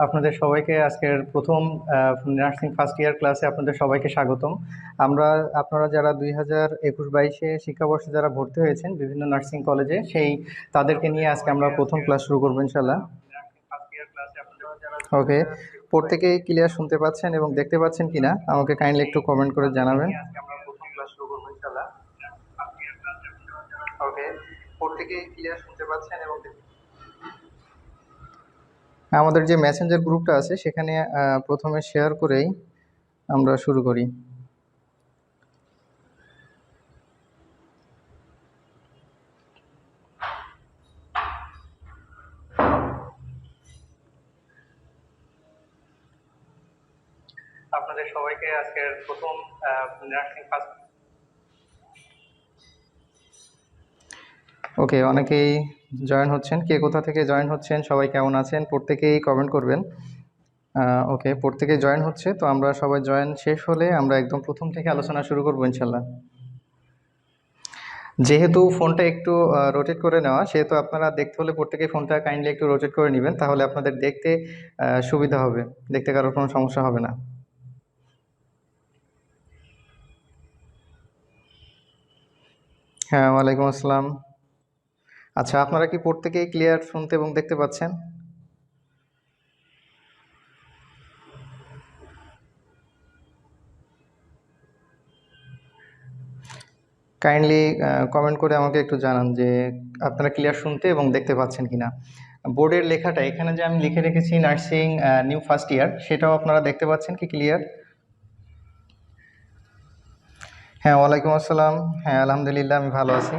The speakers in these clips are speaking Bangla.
আপনাদের সবাইকে আজকের প্রথম নার্সিং ফার্স্ট ইয়ার ক্লাসে আপনাদের সবাইকে স্বাগতম। আমরা আপনারা যারা 2021-22 শিক্ষাবর্ষে যারা ভর্তি হয়েছেন বিভিন্ন নার্সিং কলেজে তাদেরকে নিয়ে আজকে আমরা প্রথম ক্লাস শুরু করবো ইনশাল্লাহ। ওকে, প্রত্যেকেই ক্লিয়ার শুনতে পাচ্ছেন এবং দেখতে পাচ্ছেন কিনা আমাকে কাইন্ডলি একটু কমেন্ট করে জানাবেন। ওকে, প্রত্যেকেই ক্লিয়ার শুনতে পাচ্ছেন এবং আমাদের যে মেসেঞ্জার গ্রুপটা আছে সেখানে প্রথমে শেয়ার করেই আমরা শুরু করি। আপনাদের সবাইকে আজকের প্রথম নার্সিং ফার্স্ট। ওকে, অনেকেই জয়েন হচ্ছেন। কে কোথা থেকে জয়েন হচ্ছেন, সবাই কেমন আছেন, প্রত্যেকেই কমেন্ট করবেন। ওকে, প্রত্যেকে জয়েন হচ্ছে, তো আমরা সবাই জয়েন শেষ হলে আমরা একদম প্রথম থেকে আলোচনা শুরু করবো ইনশাল্লাহ। যেহেতু ফোনটা একটু রোটেট করে নেওয়া, সেহেতু আপনারা দেখতে হলে প্রত্যেকেই ফোনটা কাইন্ডলি একটু রোটেট করে নেবেন, তাহলে আপনাদের দেখতে সুবিধা হবে, দেখতে কারোর কোনো সমস্যা হবে না। হ্যাঁ, ওয়ালাইকুম আসসালাম। আচ্ছা, আপনারা কি প্রত্যেকেই ক্লিয়ার শুনতে এবং দেখতে পাচ্ছেন? কাইন্ডলি কমেন্ট করে আমাকে একটু জানান যে আপনারা ক্লিয়ার শুনতে এবং দেখতে পাচ্ছেন কিনা। বোর্ডের লেখাটা এখানে যে আমি লিখে রেখেছি নার্সিং নিউ ফার্স্ট ইয়ার, সেটাও আপনারা দেখতে পাচ্ছেন কি ক্লিয়ার? হ্যাঁ, ওয়ালাইকুম আসসালাম। হ্যাঁ, আলহামদুলিল্লাহ, আমি ভালো আছি।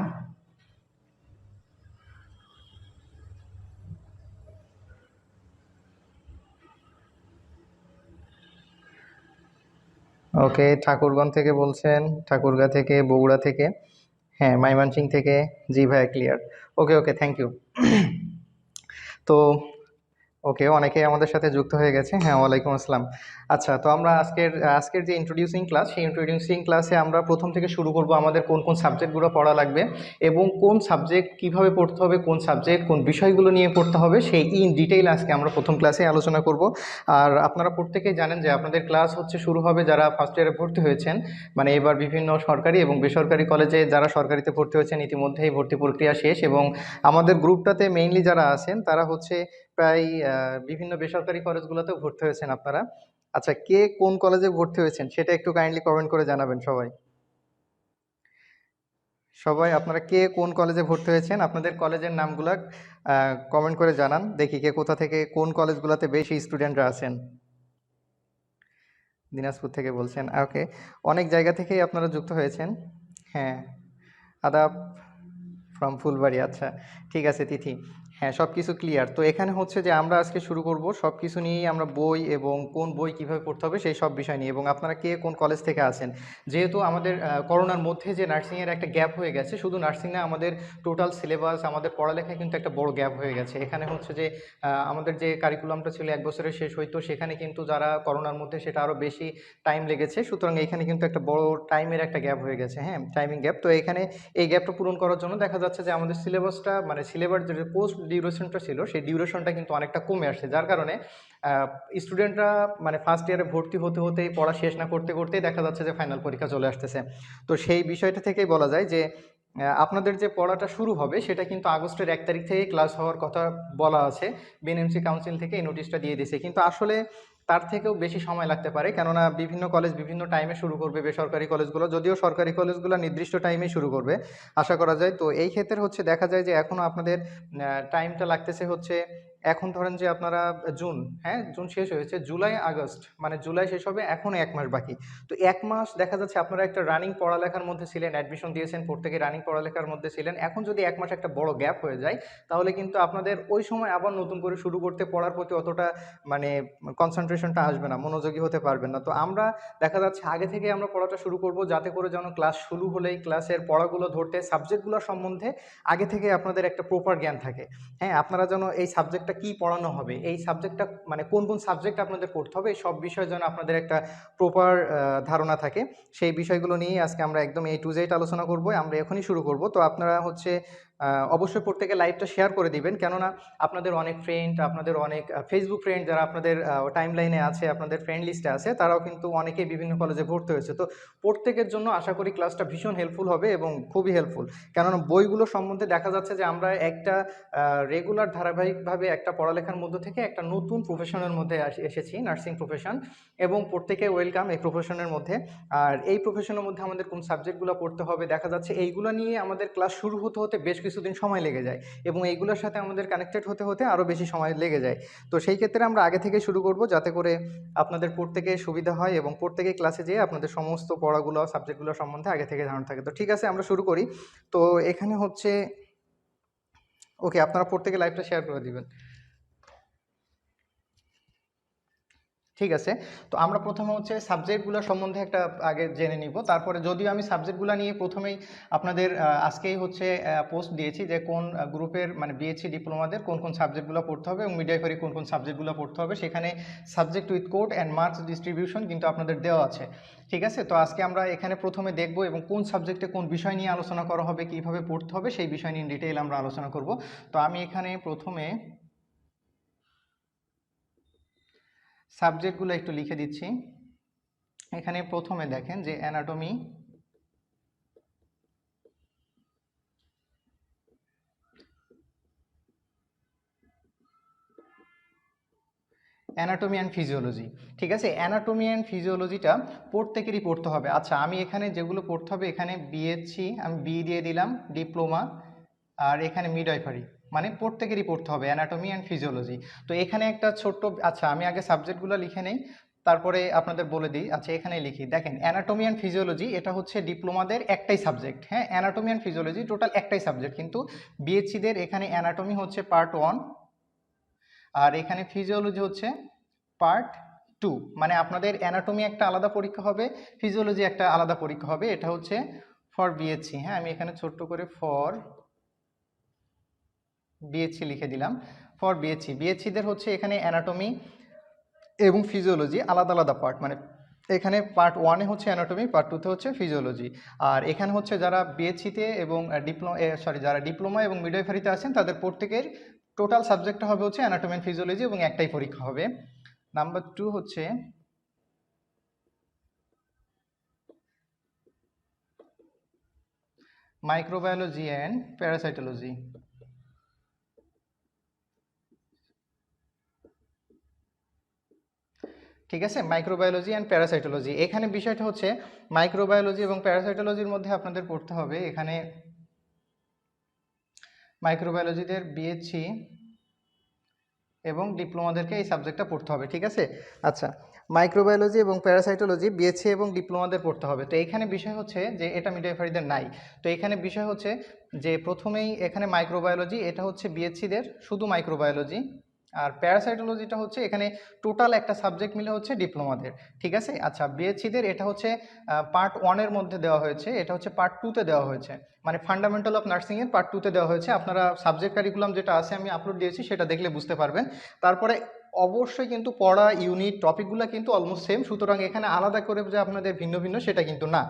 ওকে, ঠাকুরগঞ্জ থেকে বলছেন, ঠাকুরগাঁ থেকে, বগুড়া থেকে, হ্যাঁ, ময়মনসিংহ থেকে। জি ভাইয়া, clear. Okay okay, thank you. তো ওকে, অনেকেই আমাদের সাথে যুক্ত হয়ে গেছে। হ্যাঁ, ওয়ালাইকুম আসসালাম। আচ্ছা, তো আমরা আজকের যে ইন্ট্রোডিউসিং ক্লাস, সেই ইন্ট্রোডিউসিং ক্লাসে আমরা প্রথম থেকে শুরু করব আমাদের কোন কোন সাবজেক্টগুলো পড়া লাগবে এবং কোন সাবজেক্ট কিভাবে পড়তে হবে, কোন সাবজেক্ট কোন বিষয়গুলো নিয়ে পড়তে হবে, সেই ইন ডিটেইল আজকে আমরা প্রথম ক্লাসে আলোচনা করব। আর আপনারা প্রত্যেকেই জানেন যে আপনাদের ক্লাস হচ্ছে শুরু হবে যারা ফার্স্ট ইয়ারে ভর্তি হয়েছেন, মানে এবার বিভিন্ন সরকারি এবং বেসরকারি কলেজে যারা সরকারিতে ভর্তি হয়েছেন ইতিমধ্যেই ভর্তি প্রক্রিয়া শেষ, এবং আমাদের গ্রুপটাতে মেইনলি যারা আছেন তারা হচ্ছে প্রায় বিভিন্ন বেসরকারি কলেজগুলোতেও ভর্তি হয়েছেন আপনারা। আচ্ছা, কে কোন কলেজে ভর্তি হয়েছেন সেটা একটু কাইন্ডলি কমেন্ট করে জানাবেন সবাই। সবাই আপনারা কে কোন কলেজে ভর্তি হয়েছেন আপনাদের কলেজের নামগুলা কমেন্ট করে জানান, দেখি কে কোথা থেকে কোন কলেজগুলোতে বেশি স্টুডেন্টরা আছেন। দিনাজপুর থেকে বলছেন, ওকে। অনেক জায়গা থেকেই আপনারা যুক্ত হয়েছেন। হ্যাঁ, আদাব ফ্রম ফুলবাড়ি। আচ্ছা, ঠিক আছে তিথি। হ্যাঁ, সব কিছু ক্লিয়ার। তো এখানে হচ্ছে যে আমরা আজকে শুরু করব সব কিছু নিয়েই, আমরা বই এবং কোন বই কিভাবে পড়তে হবে সেই সব বিষয় নিয়ে, এবং আপনারা কে কোন কলেজ থেকে আছেন। যেহেতু আমাদের করোনার মধ্যে যে নার্সিংয়ের একটা গ্যাপ হয়ে গেছে, শুধু নার্সিং না, আমাদের টোটাল সিলেবাস, আমাদের পড়ালেখায় কিন্তু একটা বড় গ্যাপ হয়ে গেছে। এখানে হচ্ছে যে আমাদের যে কারিকুলামটা ছিল 1 বছরের শেষ হইতো, সেখানে কিন্তু যারা করোনার মধ্যে সেটা আরও বেশি টাইম লেগেছে, সুতরাং এখানে কিন্তু একটা বড় টাইমের একটা গ্যাপ হয়ে গেছে। হ্যাঁ, টাইমিং গ্যাপ। তো এখানে এই গ্যাপটা পূরণ করার জন্য দেখা যাচ্ছে যে আমাদের সিলেবাসটা, মানে সিলেবাস যে পোস্ট ডিউরেশনটা ছিল সেই ডিউরেশনটা কিন্তু অনেকটা কমে আসছে, যার কারণে স্টুডেন্টরা মানে ফার্স্ট ইয়ারে ভর্তি হতে হতেই, পড়া শেষ না করতে করতেই দেখা যাচ্ছে যে ফাইনাল পরীক্ষা চলে আসতেছে। তো সেই বিষয়টা থেকেই বলা যায় যে আপনাদের যে পড়াটা শুরু হবে সেটা কিন্তু আগস্টের 1 তারিখ থেকে ক্লাস হওয়ার কথা বলা আছে। বিএনএমসি কাউন্সিল থেকে এই নোটিশটা দিয়ে দিয়েছে, কিন্তু আসলে তার থেকেও বেশি সময় লাগতে পারে, কেননা বিভিন্ন কলেজ বিভিন্ন টাইমে শুরু করবে, বেসরকারি কলেজগুলো, যদিও সরকারি কলেজগুলো নির্দিষ্ট টাইমে শুরু করবে আশা করা যায়। তো এই ক্ষেত্রে হচ্ছে দেখা যায় যে এখনও আপনাদের টাইমটা লাগতেছে হচ্ছে, এখন ধরেন যে আপনারা জুন, হ্যাঁ জুন শেষ হয়েছে, জুলাই আগস্ট, মানে জুলাই শেষ হবে, এখনও 1 মাস বাকি। তো 1 মাস দেখা যাচ্ছে আপনারা একটা রানিং পড়ালেখার মধ্যে ছিলেন, অ্যাডমিশন দিয়েছেন, প্রত্যেকে রানিং পড়ালেখার মধ্যে ছিলেন। এখন যদি 1 মাস একটা বড় গ্যাপ হয়ে যায়, তাহলে কিন্তু আপনাদের ওই সময় আবার নতুন করে শুরু করতে, পড়ার প্রতি অতটা মানে কনসেন্ট্রেশনটা আসবে না, মনোযোগী হতে পারবেন না। তো আমরা দেখা যাচ্ছে আগে থেকে আমরা পড়াটা শুরু করব, যাতে করে যেন ক্লাস শুরু হলেই ক্লাসের পড়াগুলো ধরতে, সাবজেক্টগুলো সম্বন্ধে আগে থেকে আপনাদের একটা প্রপার জ্ঞান থাকে। হ্যাঁ, আপনারা যেন এই সাবজেক্টটা কী পড়ানো হবে, এই সাবজেক্টটা মানে কোন কোন সাবজেক্ট আপনাদের পড়তে হবে, এই সব বিষয় যেন আপনাদের একটা প্রপার ধারণা থাকে, সেই বিষয়গুলো নিয়েই আজকে আমরা একদম A to Z আলোচনা করব। আমরা এখনই শুরু করব। তো আপনারা হচ্ছে অবশ্যই প্রত্যেকে লাইভটা শেয়ার করে দিবেন, কেননা আপনাদের অনেক ফ্রেন্ড, আপনাদের অনেক ফেসবুক ফ্রেন্ড যারা আপনাদের টাইম লাইনে আছে, আপনাদের ফ্রেন্ড লিস্টে আছে, তারাও কিন্তু অনেকেই বিভিন্ন কলেজে ভর্তি হয়েছে। তো প্রত্যেকের জন্য আশা করি ক্লাসটা ভীষণ হেল্পফুল হবে এবং খুবই হেল্পফুল, কেননা বইগুলো সম্বন্ধে দেখা যাচ্ছে যে আমরা একটা রেগুলার ধারাবাহিকভাবে একটা পড়ালেখার মধ্যে থেকে একটা নতুন প্রফেশনের মধ্যে এসেছি, নার্সিং প্রফেশন, এবং প্রত্যেকে ওয়েলকাম এই প্রফেশনের মধ্যে। আর এই প্রফেশনের মধ্যে আমাদের কোন সাবজেক্টগুলো পড়তে হবে দেখা যাচ্ছে এইগুলো নিয়ে আমাদের ক্লাস শুরু হতে হতে বেশ কিছুদিন সময় লেগে যায়, এবং এইগুলোর সাথে আমাদের কানেক্টেড হতে হতে আরও বেশি সময় লেগে যায়। তো সেই ক্ষেত্রে আমরা আগে থেকে শুরু করব, যাতে করে আপনাদের প্রত্যেকে সুবিধা হয় এবং প্রত্যেকেই ক্লাসে যেয়ে আপনাদের সমস্ত পড়াগুলো, সাবজেক্টগুলো সম্বন্ধে আগে থেকে ধারণা থাকে। তো ঠিক আছে, আমরা শুরু করি। তো এখানে হচ্ছে ওকে, আপনারা প্রত্যেকে লাইভটা শেয়ার করে দিবেন। ঠিক আছে, তো আমরা প্রথমে হচ্ছে সাবজেক্টগুলো সম্বন্ধে একটা আগে জেনে নিব। তারপরে যদিও আমি সাবজেক্টগুলো নিয়ে প্রথমেই আপনাদের আজকেই হচ্ছে পোস্ট দিয়েছি যে কোন গ্রুপের মানে বিএসসি ডিপ্লোমাদের কোন কোন সাবজেক্টগুলো পড়তে হবে এবং মিডওয়াইফারি কোন কোন সাবজেক্টগুলো পড়তে হবে, সেখানে subject with code and marks distribution কিন্তু আপনাদের দেওয়া আছে। ঠিক আছে, তো আজকে আমরা এখানে প্রথমে দেখব এবং কোন সাবজেক্টে কোন বিষয় নিয়ে আলোচনা করা হবে, কীভাবে পড়তে হবে সেই বিষয় নিয়ে ডিটেইল আমরা আলোচনা করব। তো আমি এখানে প্রথমে সাবজেক্টগুলো একটু লিখে দিচ্ছি। এখানে প্রথমে দেখেন যে অ্যানাটমি, অ্যানাটমি অ্যান্ড ফিজিওলজি। ঠিক আছে, অ্যানাটমি অ্যান্ড ফিজিওলজিটা প্রত্যেকেরই পড়তে হবে। আচ্ছা, আমি এখানে যেগুলো পড়তে হবে, এখানে বিএসসি আমি বি দিয়ে দিলাম, ডিপ্লোমা, আর এখানে মিডওয়াইফারি, মানে প্রত্যেকেরই পড়তে হবে অ্যানাটমি অ্যান্ড ফিজিওলজি। তো এখানে একটা ছোট্ট, আচ্ছা আমি আগে সাবজেক্টগুলো লিখে নেই, তারপরে আপনাদের বলে দিই। আচ্ছা এখানে লিখি, দেখেন অ্যানাটমি অ্যান্ড ফিজিওলজি এটা হচ্ছে ডিপ্লোমাদের একটাই সাবজেক্ট। হ্যাঁ, অ্যানাটমি অ্যান্ড ফিজিওলজি টোটাল একটাই সাবজেক্ট, কিন্তু বিএসসিদের এখানে অ্যানাটমি হচ্ছে পার্ট 1 আর এখানে ফিজিওলজি হচ্ছে পার্ট 2। মানে আপনাদের অ্যানাটমি একটা আলাদা পরীক্ষা হবে, ফিজিওলজি একটা আলাদা পরীক্ষা হবে। এটা হচ্ছে ফর বিএসসি। হ্যাঁ, আমি এখানে ছোট্ট করে ফর বিএসসি লিখে দিলাম। ফর বিএসসি, বিএসসিদের হচ্ছে এখানে অ্যানাটমি এবং ফিজিওলজি আলাদা আলাদা পার্ট, মানে এখানে পার্ট 1-এ হচ্ছে অ্যানাটমি, পার্ট 2-তে হচ্ছে ফিজিওলজি। আর এখানে হচ্ছে যারা বিএসসিতে এবং যারা ডিপ্লোমা এবং মিডওয়াইফারিতে আছেন তাদের প্রত্যেকের টোটাল সাবজেক্টটা হবে হচ্ছে অ্যানাটমি অ্যান্ড ফিজিওলজি এবং একটাই পরীক্ষা হবে। নাম্বার 2 হচ্ছে মাইক্রোবায়োলজি অ্যান্ড প্যারাসাইটোলজি। ঠিক আছে, মাইক্রোবায়োলজি অ্যান্ড প্যারাসাইটোলজি। এখানে বিষয়টা হচ্ছে মাইক্রোবায়োলজি এবং প্যারাসাইটোলজির মধ্যে আপনাদের পড়তে হবে এখানে মাইক্রোবায়োলজিদের বিএসসি এবং ডিপ্লোমাদেরকে এই সাবজেক্টটা পড়তে হবে। ঠিক আছে, আচ্ছা মাইক্রোবায়োলজি এবং প্যারাসাইটোলজি বিএসসি এবং ডিপ্লোমাদের পড়তে হবে। তো এখানে বিষয় হচ্ছে যে এটা মিডওয়াইফারিদের নাই। তো এখানে বিষয় হচ্ছে যে প্রথমেই এখানে মাইক্রোবায়োলজি, এটা হচ্ছে বিএসসিদের শুধু মাইক্রোবায়োলজি, আর প্যারাসাইটোলজিটা হচ্ছে এখানে টোটাল একটা সাবজেক্ট মিলে হচ্ছে ডিপ্লোমাদের। ঠিক আছে, আচ্ছা বিএসসিদের এটা হচ্ছে পার্ট 1-এর মধ্যে দেওয়া হয়েছে, এটা হচ্ছে পার্ট 2-তে দেওয়া হয়েছে, মানে ফান্ডামেন্টাল অফ নার্সিংয়ের পার্ট 2-তে দেওয়া হয়েছে। আপনারা সাবজেক্ট কারিকুলাম যেটা আছে আমি আপলোড দিয়েছি সেটা দেখলে বুঝতে পারবেন। তারপরে অবশ্যই কিন্তু পড়া ইউনিট টপিকগুলো কিন্তু অলমোস্ট সেম, সুতরাং এখানে আলাদা করে যে আপনাদের ভিন্ন ভিন্ন সেটা কিন্তু না।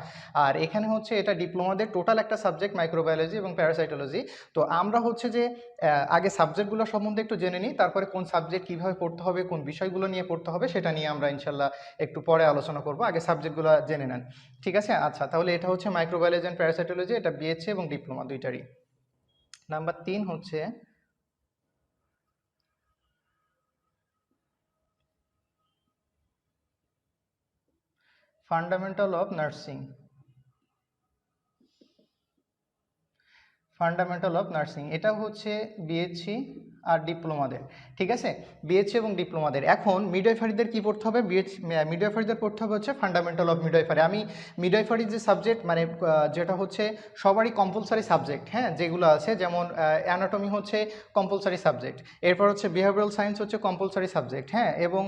আর এখানে হচ্ছে এটা ডিপ্লোমাদের টোটাল একটা সাবজেক্ট মাইক্রোবায়োলজি এবং প্যারাসাইটোলজি। তো আমরা হচ্ছে যে আগে সাবজেক্টগুলো সম্বন্ধে একটু জেনে নিই, তারপরে কোন সাবজেক্ট কীভাবে পড়তে হবে, কোন বিষয়গুলো নিয়ে পড়তে হবে সেটা নিয়ে আমরা ইনশাল্লাহ একটু পরে আলোচনা করব। আগে সাবজেক্টগুলো জেনে নেন। ঠিক আছে, আচ্ছা তাহলে এটা হচ্ছে মাইক্রোবায়োলজি অ্যান্ড প্যারাসাইটোলজি, এটা বিএসসি এবং ডিপ্লোমা দুইটারই। নাম্বার 3 হচ্ছে fundamental of nursing. Fundamental of nursing এটা হচ্ছে বিএসসি আর ডিপ্লোমাদের। ঠিক আছে, বিএসসি এবং ডিপ্লোমাদের। এখন মিডওয়াইফারিদের কী পড়তে হবে, মিডওয়াইফারিদের পড়তে হবে হচ্ছে ফান্ডামেন্টাল অফ মিডওয়াইফারি। আমি মিডওয়াইফারির যে সাবজেক্ট মানে যেটা হচ্ছে সবারই কম্পালসারি সাবজেক্ট, হ্যাঁ যেগুলো আছে, যেমন অ্যানাটমি হচ্ছে কম্পালসারি সাবজেক্ট, এরপর হচ্ছে বিহেভিয়ারাল সায়েন্স হচ্ছে কম্পালসারি সাবজেক্ট, হ্যাঁ, এবং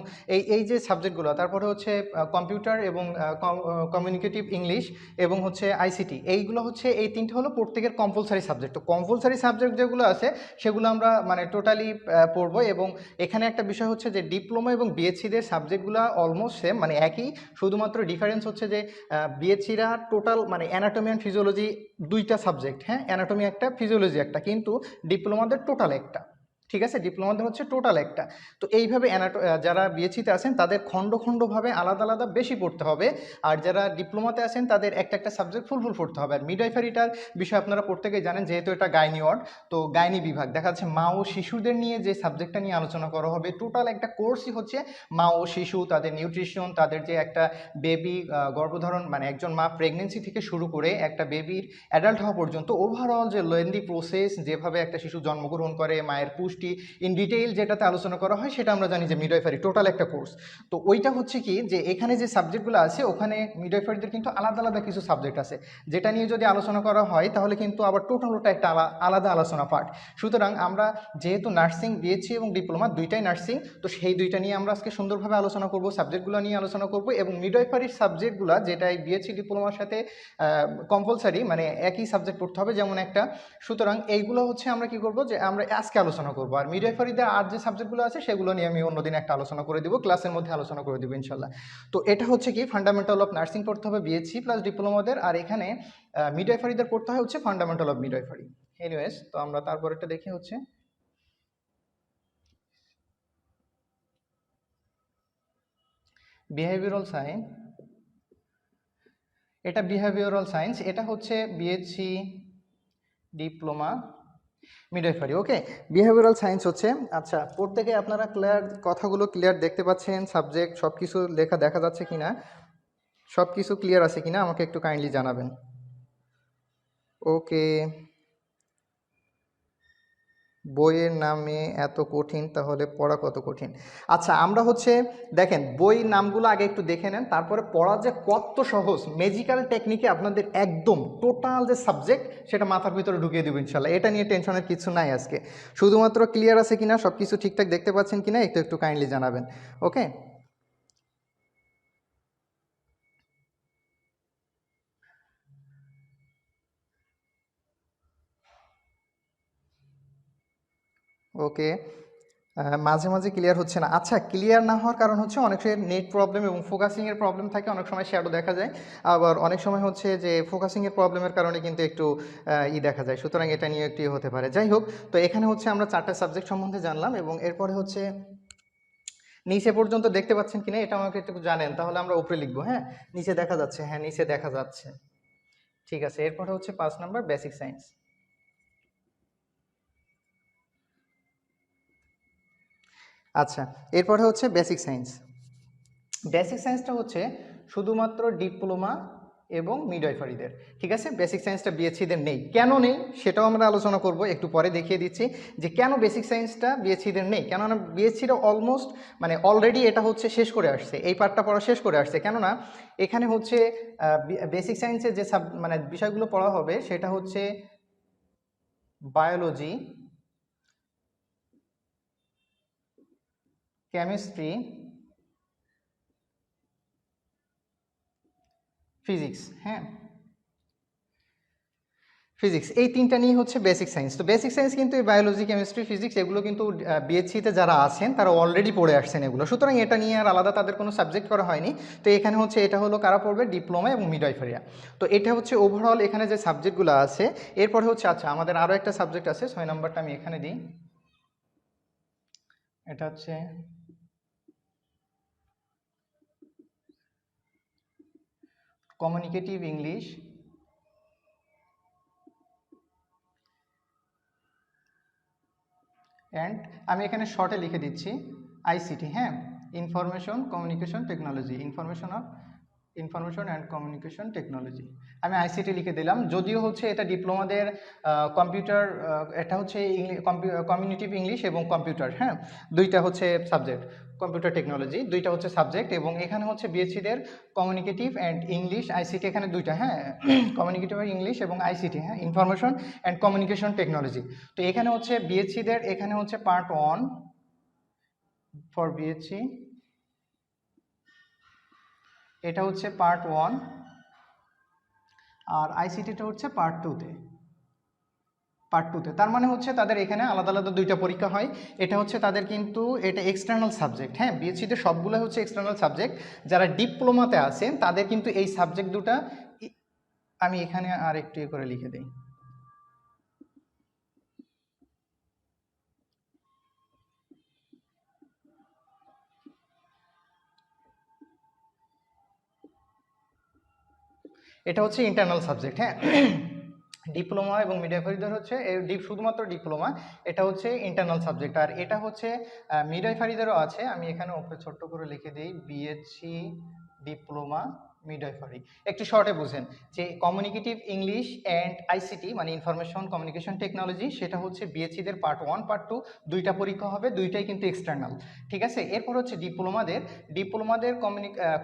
এই যে সাবজেক্টগুলো, তারপরে হচ্ছে কম্পিউটার এবং কমিউনিকেটিভ ইংলিশ এবং হচ্ছে আইসিটি, এইগুলো হচ্ছে এই তিনটে হলো প্রত্যেকের কম্পালসারি সাবজেক্ট। তো কম্পালসারি সাবজেক্ট যেগুলো আছে সেগুলো আমরা মানে টোটালি পড়বো। এবং এখানে একটা বিষয় হচ্ছে যে ডিপ্লোমা এবং বিএসসিদের সাবজেক্টগুলো অলমোস্ট সেম, মানে একই, শুধুমাত্র ডিফারেন্স হচ্ছে যে বিএসসিরা টোটাল মানে অ্যানাটমি অ্যান্ড ফিজিওলজি দুইটা সাবজেক্ট, হ্যাঁ, অ্যানাটমি একটা, ফিজিওলজি একটা, কিন্তু ডিপ্লোমাদের টোটাল একটা। ঠিক আছে, ডিপ্লোমাদের হচ্ছে টোটাল একটা। তো এইভাবে যারা বিএসসিতে আছেন তাদের খণ্ড খণ্ডভাবে আলাদা আলাদা বেশি পড়তে হবে, আর যারা ডিপ্লোমাতে আছেন তাদের একটা একটা সাবজেক্ট ফুল ফুল পড়তে হবে। আর মিডওয়াইফারিটার বিষয় আপনারা প্রত্যেকেই জানেন, যেহেতু এটা গাইনি ওয়ার্ড, তো গাইনি বিভাগ দেখা যাচ্ছে মা ও শিশুদের নিয়ে যে সাবজেক্টটা নিয়ে আলোচনা করা হবে, টোটাল একটা কোর্সই হচ্ছে মা ও শিশু, তাদের নিউট্রিশন, তাদের যে একটা বেবি গর্ভধারণ, মানে একজন মা প্রেগনেন্সি থেকে শুরু করে একটা বেবির অ্যাডাল্ট হওয়া পর্যন্ত ওভারঅল যে লেন্দি প্রসেস, যেভাবে একটা শিশু জন্মগ্রহণ করে, মায়ের পুষ্টি ইন ডিটেইল যেটাতে আলোচনা করা হয়, সেটা আমরা জানি যে মিডওয়াইফারি টোটাল একটা কোর্স। তো ওইটা হচ্ছে কি, যে এখানে যে সাবজেক্টগুলো আছে ওখানে মিডওয়াইফারিদের কিন্তু আলাদা আলাদা কিছু সাবজেক্ট আছে, যেটা নিয়ে যদি আলোচনা করা হয় তাহলে কিন্তু আবার টোটাল ওটা একটা আলাদা আলোচনা পার্ট। সুতরাং আমরা যেহেতু নার্সিং, বিএসসি এবং ডিপ্লোমা দুইটাই নার্সিং, তো সেই দুইটা নিয়ে আমরা আজকে সুন্দরভাবে আলোচনা করব, সাবজেক্টগুলো নিয়ে আলোচনা করব। এবং মিডওয়াইফারির সাবজেক্টগুলো যেটাই বিএসসি ডিপ্লোমার সাথে কম্পালসারি, মানে একই সাবজেক্ট পড়তে হবে যেমন একটা। সুতরাং এইগুলো হচ্ছে আমরা কি করব, যে আমরা আজকে আলোচনা করব। আর মিডওয়াইফারিদের আর যে সাবজেক্টগুলো আছে সেগুলো নিয়ে আমি অন্যদিন একটা আলোচনা করে দিব, ক্লাসের মধ্যে আলোচনা করে দিব ইনশাল্লাহ। তো এটা হচ্ছে কি, ফান্ডামেন্টাল অফ নার্সিং পড়তে হবে বিএসসি প্লাস ডিপ্লোমাদের, আর এখানে মিডওয়াইফারিদের পড়তে হয় হচ্ছে ফান্ডামেন্টাল অফ মিডওয়াইফারি। এনিওয়েজ, তো আমরা তারপরেরটা দেখি হচ্ছে বিহেভিয়ারাল সায়েন্স। এটা বিহেভিয়ারাল সায়েন্স, এটা হচ্ছে বিএসসি ডিপ্লোমা মিডওয়াইফারি। ওকে, বিহেভিয়ারাল সায়েন্স হচ্ছে, আচ্ছা প্রত্যেকে আপনারা ক্লিয়ার, কথাগুলো ক্লিয়ার দেখতে পাচ্ছেন, সাবজেক্ট সব কিছু লেখা দেখা যাচ্ছে কিনা, সব কিছু ক্লিয়ার আছে কিনা আমাকে একটু কাইন্ডলি জানাবেন। ওকে, বইয়ের নামে এত কঠিন, তাহলে পড়া কত কঠিন? আচ্ছা আমরা হচ্ছে, দেখেন বইয়ের নামগুলো আগে একটু দেখে নেন, তারপরে পড়া যে কত সহজ, ম্যাজিক্যাল টেকনিকে আপনাদের একদম টোটাল যে সাবজেক্ট সেটা মাথার ভিতরে ঢুকিয়ে দেবো ইনশাল্লাহ। এটা নিয়ে টেনশনের কিছু নাই আজকে, শুধুমাত্র ক্লিয়ার আছে কিনা, সব কিছু ঠিকঠাক দেখতে পাচ্ছেন কিনা একটু একটু কাইন্ডলি জানাবেন। ওকে, ওকে, মাঝে মাঝে ক্লিয়ার হচ্ছে না। আচ্ছা, ক্লিয়ার না হওয়ার কারণ হচ্ছে অনেক সময় নেট প্রবলেম এবং ফোকাসিংয়ের প্রবলেম থাকে, অনেক সময় শ্যাডো দেখা যায়, আবার অনেক সময় হচ্ছে যে ফোকাসিংয়ের প্রবলেমের কারণে কিন্তু একটু দেখা যায়, সুতরাং এটা নিয়ে একটু হতে পারে। যাই হোক, তো এখানে হচ্ছে আমরা চারটা সাবজেক্ট সম্বন্ধে জানলাম, এবং এরপরে হচ্ছে নিচে পর্যন্ত দেখতে পাচ্ছেন কিনা এটা আমাকে একটু জানেন, তাহলে আমরা উপরে লিখবো। হ্যাঁ, নিচে দেখা যাচ্ছে, হ্যাঁ নিচে দেখা যাচ্ছে, ঠিক আছে। এরপরে হচ্ছে 5 নম্বর বেসিক সায়েন্স। আচ্ছা, এরপরে হচ্ছে বেসিক সায়েন্স। বেসিক সায়েন্সটা হচ্ছে শুধুমাত্র ডিপ্লোমা এবং মিডওয়াইফারিদের, ঠিক আছে। বেসিক সায়েন্সটা বিএসসিদের নেই, কেন নেই সেটাও আমরা আলোচনা করব, একটু পরে দেখিয়ে দিচ্ছি যে কেন বেসিক সায়েন্সটা বিএসসিদের নেই। কেননা বিএসসিরা অলমোস্ট মানে অলরেডি এটা হচ্ছে শেষ করে আসছে, এই পার্টটা পড়া শেষ করে আসছে। কেননা এখানে হচ্ছে বেসিক সায়েন্সের যে মানে বিষয়গুলো পড়া হবে সেটা হচ্ছে বায়োলজি, কেমিস্ট্রি, ফিজিক্স, হ্যাঁ ফিজিক্স, এই তিনটা নিয়ে হচ্ছে বেসিক সায়েন্স। তো বেসিক সায়েন্স কিন্তু এই বায়োলজি, কেমিস্ট্রি, ফিজিক্স এগুলো কিন্তু বিএসসিতে যারা আছেন তারা অলরেডি পড়ে আসছেন এগুলো, সুতরাং এটা নিয়ে আর আলাদা তাদের কোনো সাবজেক্ট করা হয়নি। তো এখানে হচ্ছে এটা হলো কারা পড়বে, ডিপ্লোমা এবং মিডওয়াইফারিয়া। তো এটা হচ্ছে ওভারঅল এখানে যে সাবজেক্টগুলো আছে। এরপরে হচ্ছে আচ্ছা আমাদের আরও একটা সাবজেক্ট আছে, 6 নম্বরটা আমি এখানে দিই, এটা হচ্ছে কমিউনিকেটিভ ইংলিশ অ্যান্ড, আমি এখানে শর্টে লিখে দিচ্ছি আইসিটি, হ্যাঁ, information communication technology, information and communication technology, আমি আইসিটি লিখে দিলাম। যদিও হচ্ছে এটা ডিপ্লোমাদের কম্পিউটার, এটা হচ্ছে কমিউনিটিভ ইংলিশ এবং কম্পিউটার, হ্যাঁ দুইটা হচ্ছে সাবজেক্ট, কম্পিউটার টেকনোলজি দুইটা হচ্ছে সাবজেক্ট, এবং এখানে হচ্ছে বিএসসিদের কমিউনিকেটিভ অ্যান্ড ইংলিশ, আইসিটি এখানে দুইটা, হ্যাঁ কমিউনিকেটিভ ইংলিশ এবং আইসিটি, হ্যাঁ ইনফরমেশন অ্যান্ড কমিউনিকেশন টেকনোলজি। তো এখানে হচ্ছে বিএসসিদের, এখানে হচ্ছে পার্ট 1 ফর বিএসসি, এটা হচ্ছে পার্ট 1, আর আইসিটিটা হচ্ছে পার্ট 2-তে। পার্ট টুতে, তার মানে হচ্ছে তাদের এখানে আলাদা আলাদা দুইটা পরীক্ষা হয়। এটা হচ্ছে তাদের কিন্তু এটা এক্সটার্নাল সাবজেক্ট, হ্যাঁ বিএসসিতে সবগুলো হচ্ছে এক্সটার্নাল সাবজেক্ট। যারা ডিপ্লোমাতে আছেন তাদের কিন্তু এই সাবজেক্ট দুটা আমি এখানে আর একটু করে লিখে দিই। এটা হচ্ছে ইন্টারনাল সাবজেক্ট, হ্যাঁ ডিপ্লোমা এবং মিডওয়াইফারিদের হচ্ছে শুধুমাত্র ডিপ্লোমা, এটা হচ্ছে ইন্টারনাল সাবজেক্ট। আর এটা হচ্ছে মিডওয়াইফারিদেরও আছে, আমি এখানে ওপরে ছোট্ট করে লিখে দিই বিএসসি ডিপ্লোমা মিডওয়াইফারি। একটু শর্টে বুঝেন যে কমিউনিকেটিভ ইংলিশ অ্যান্ড আইসিটি মানে ইনফরমেশন কমিউনিকেশন টেকনোলজি, সেটা হচ্ছে বিএসসিদের পার্ট 1 পার্ট 2 দুইটা পরীক্ষা হবে, দুইটাই কিন্তু এক্সটার্নাল, ঠিক আছে। এরপর হচ্ছে ডিপ্লোমাদের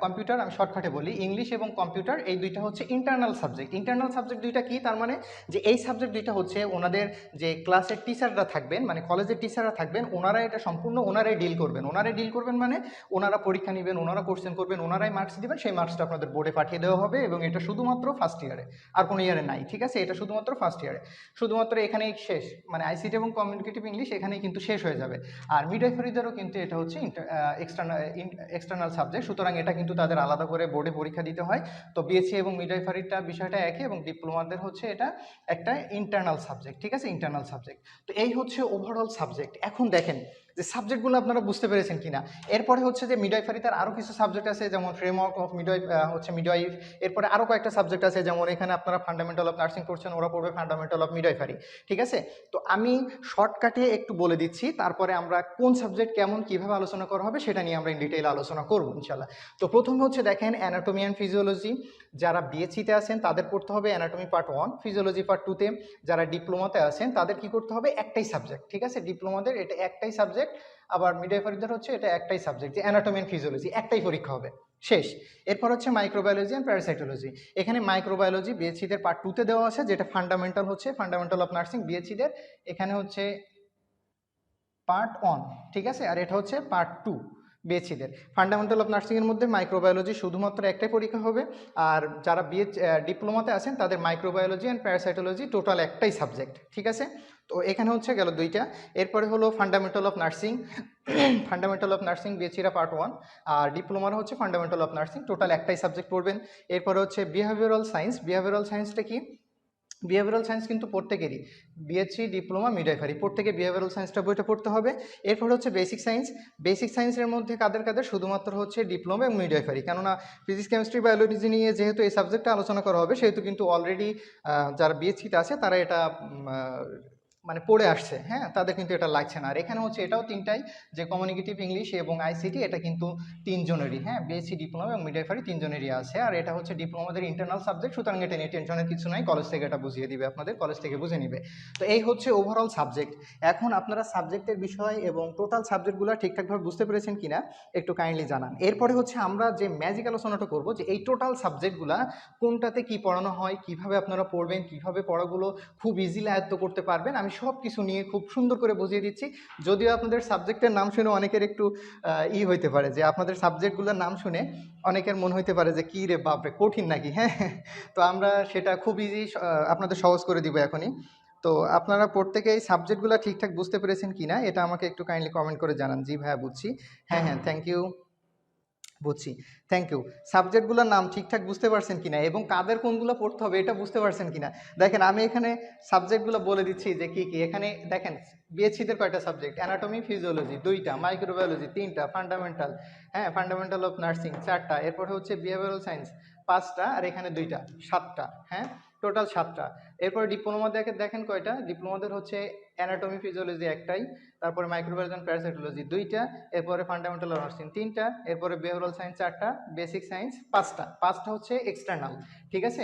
কম্পিউটার, আমি শর্টকাটে বলি, ইংলিশ এবং কম্পিউটার এই দুইটা হচ্ছে ইন্টারনাল সাবজেক্ট। ইন্টারনাল সাবজেক্ট দুইটা কি, তার মানে যে এই সাবজেক্ট দুইটা হচ্ছে ওনাদের যে ক্লাসের টিচাররা থাকবেন মানে কলেজের টিচাররা থাকবেন, ওনারা এটা সম্পূর্ণ ওনারাই ডিল করবেন মানে ওনারা পরীক্ষা নেবেন, ওনারা কোশ্চেন করবেন, ওনারাই মার্কস দিবেন, সেই মার্কসটা আপনাদের বোর্ডে পাঠিয়ে দেওয়া হবে এবং এটা শুধুমাত্র ফার্স্ট ইয়ারে, আর কোনো ইয়ারে নাই, ঠিক আছে। এটা শুধুমাত্র ফার্স্ট ইয়ারে, শুধুমাত্র এখানেই শেষ, মানে আইসিটি এবং কমিউনিকেটিভ ইংলিশ এখানেই কিন্তু শেষ হয়ে যাবে। আর মিডওয়াইফারিদেরও কিন্তু এটা হচ্ছে এক্সটার্নাল সাবজেক্ট, সুতরাং এটা কিন্তু তাদের আলাদা করে বোর্ডে পরীক্ষা দিতে হয়। তো বিএসসি এবং মিডওয়াইফারিটা বিষয়টা একই, এবং ডিপ্লোমাদের হচ্ছে এটা একটা ইন্টারনাল সাবজেক্ট, ঠিক আছে, ইন্টারনাল সাবজেক্ট। তো এই হচ্ছে ওভারঅল সাবজেক্ট। এখন দেখেন যে সাবজেক্টগুলো আপনারা বুঝতে পেরেছেন কিনা। এরপরে হচ্ছে যে মিডওয়াইফারি তার আরও কিছু সাবজেক্ট আছে, যেমন ফ্রেমওয়ার্ক অফ মিডওয়াইফ। এরপরে আরও কয়েকটা সাবজেক্ট আছে, যেমন এখানে আপনারা ফান্ডামেন্টাল অফ নার্সিং করছেন, ওরা পড়বে ফান্ডামেন্টাল অফ মিডওয়াইফারি, ঠিক আছে। তো আমি শর্টকাটে একটু বলে দিচ্ছি, তারপরে আমরা কোন সাবজেক্ট কেমন কিভাবে আলোচনা করা হবে সেটা নিয়ে আমরা ইন ডিটেইল আলোচনা করবো ইনশাল্লাহ। তো প্রথমে হচ্ছে দেখেন অ্যানাটমি অ্যান্ড ফিজিওলজি, যারা বিএসসিতে আছেন তাদের পড়তে হবে অ্যানাটমি পার্ট 1, ফিজিওলজি পার্ট 2তে। যারা ডিপ্লোমাতে আছেন তাদের কি করতে হবে, একটাই সাবজেক্ট, ঠিক আছে, ডিপ্লোমাদের এটা একটাই সাবজেক্ট। আবার মিডওয়াইফারিদের হচ্ছে এটা একটাই সাবজেক্ট, যে অ্যানাটমি অ্যান্ড ফিজিওলজি, একটাই পরীক্ষা হবে, শেষ। এরপর হচ্ছে মাইক্রোবায়োলজি অ্যান্ড প্যারাসাইটোলজি। এখানে মাইক্রোবায়োলজি বিএসসিদের পার্ট 2তে দেওয়া আছে, যেটা ফান্ডামেন্টাল হচ্ছে ফান্ডামেন্টাল অফ নার্সিং বিএসসিদের, এখানে হচ্ছে পার্ট 1, ঠিক আছে। আর এটা হচ্ছে পার্ট 2 বিএসসিদের। ফান্ডামেন্টাল অফ নার্সিংয়ের মধ্যে মাইক্রোবায়োলজি শুধুমাত্র একটাই পরীক্ষা হবে। আর যারা ডিপ্লোমাতে আছেন তাদের মাইক্রোবায়োলজি অ্যান্ড প্যারাসাইটোলজি টোটাল একটাই সাবজেক্ট, ঠিক আছে। তো এখানে হচ্ছে গেল দুইটা। এরপরে হলো fundamental of nursing, fundamental of nursing বিএসসিরা পার্ট 1, আর ডিপ্লোমার হচ্ছে ফান্ডামেন্টাল অফ নার্সিং, টোটাল একটাই সাবজেক্ট পড়বেন। এরপরে হচ্ছে বিহেভিয়ারাল সায়েন্স। বিহেভিয়ারাল সায়েন্সটা কি, বিহেভিয়ারাল সায়েন্স কিন্তু প্রত্যেকেরই, বিএসসি ডিপ্লোমা মিডওয়াইফারি প্রত্যেকে বিহেভিয়ারাল সায়েন্সটা বইটা পড়তে হবে। এরপর হচ্ছে বেসিক সায়েন্স। বেসিক সায়েন্সের মধ্যে কাদের কাদের, শুধুমাত্র হচ্ছে ডিপ্লোমা এবং মিডওয়াইফারি, কেননা ফিজিক্স কেমিস্ট্রি বায়োলজি নিয়ে যেহেতু এই সাবজেক্টটা আলোচনা করা হবে, সেহেতু কিন্তু অলরেডি যারা বিএসসিতে আছে তারা এটা মানে পড়ে আসছে, হ্যাঁ তাদের কিন্তু এটা লাগছে না। আর এখানে হচ্ছে এটাও তিনটাই, যে কমিউনিকেটিভ ইংলিশ এবং আইসিটি, এটা কিন্তু তিনজনেরই, হ্যাঁ বিএসসি ডিপ্লোমা এবং মিডওয়াইফারি তিনজনেরই আছে। আর এটা হচ্ছে ডিপ্লোমাদের ইন্টারনাল সাবজেক্ট, সুতরাং এটা নিয়ে টেনশনের কিছু নাই, কলেজ থেকে এটা বুঝিয়ে দিবে, আপনাদের কলেজ থেকে বুঝে নিবে। তো এই হচ্ছে ওভারঅল সাবজেক্ট। এখন আপনারা সাবজেক্টের বিষয় এবং টোটাল সাবজেক্টগুলো ঠিকঠাকভাবে বুঝতে পেরেছেন কিনা একটু কাইন্ডলি জানান। এরপরে হচ্ছে আমরা যে ম্যাজিক আলোচনাটা করবো, যে এই টোটাল সাবজেক্টগুলা কোনটাতে কি পড়ানো হয়, কিভাবে আপনারা পড়বেন, কিভাবে পড়াগুলো খুব ইজিলি আয়ত্ত করতে পারবেন, আমি সব কিছু নিয়ে খুব সুন্দর করে বুঝিয়ে দিচ্ছি। যদিও আপনাদের সাবজেক্টের নাম শুনে অনেকের একটু হইতে পারে, যে আপনাদের সাবজেক্টগুলোর নাম শুনে অনেকের মনে হইতে পারে যে কী রে বাপরে কঠিন নাকি, হ্যাঁ তো আমরা সেটা খুব ইজি আপনাদের সহজ করে দিব এখনই। তো আপনারা প্রত্যেকে এই সাবজেক্টগুলো ঠিকঠাক বুঝতে পেরেছেন কিনা এটা আমাকে একটু কাইন্ডলি কমেন্ট করে জানান। জি ভাইয়া বুঝছি, হ্যাঁ হ্যাঁ থ্যাংক ইউ, বুঝছি, থ্যাংক ইউ। সাবজেক্টগুলোর নাম ঠিকঠাক বুঝতে পারছেন কিনা এবং কাদের কোনগুলো পড়তে হবে এটা বুঝতে পারছেন কিনা। দেখেন আমি এখানে সাবজেক্টগুলো বলে দিচ্ছি যে কি কি। এখানে দেখেন বিএসসিদের কয়টা সাবজেক্ট, অ্যানাটমি ফিজিওলজি 2টা, মাইক্রোবায়োলজি 3টা, ফান্ডামেন্টাল, হ্যাঁ ফান্ডামেন্টাল অফ নার্সিং 4টা, এরপরে হচ্ছে বিহেভিয়ারাল সায়েন্স 5টা, আর এখানে 2টা, 7টা, হ্যাঁ টোটাল 7টা। এরপরে ডিপ্লোমা দেখেন কয়টা, ডিপ্লোমাদের হচ্ছে অ্যানাটমি ফিজিওলজি একটাই, তারপরে মাইক্রোবায়োলজি অ্যান্ড প্যারাসাইটোলজি 2টা, এরপরে ফান্ডামেন্টাল অফ নার্সিং 3টা, এরপরে বিহেভিয়ারাল সায়েন্স 4টা, বেসিক সায়েন্স 5টা, 5টা হচ্ছে এক্সটার্নাল, ঠিক আছে।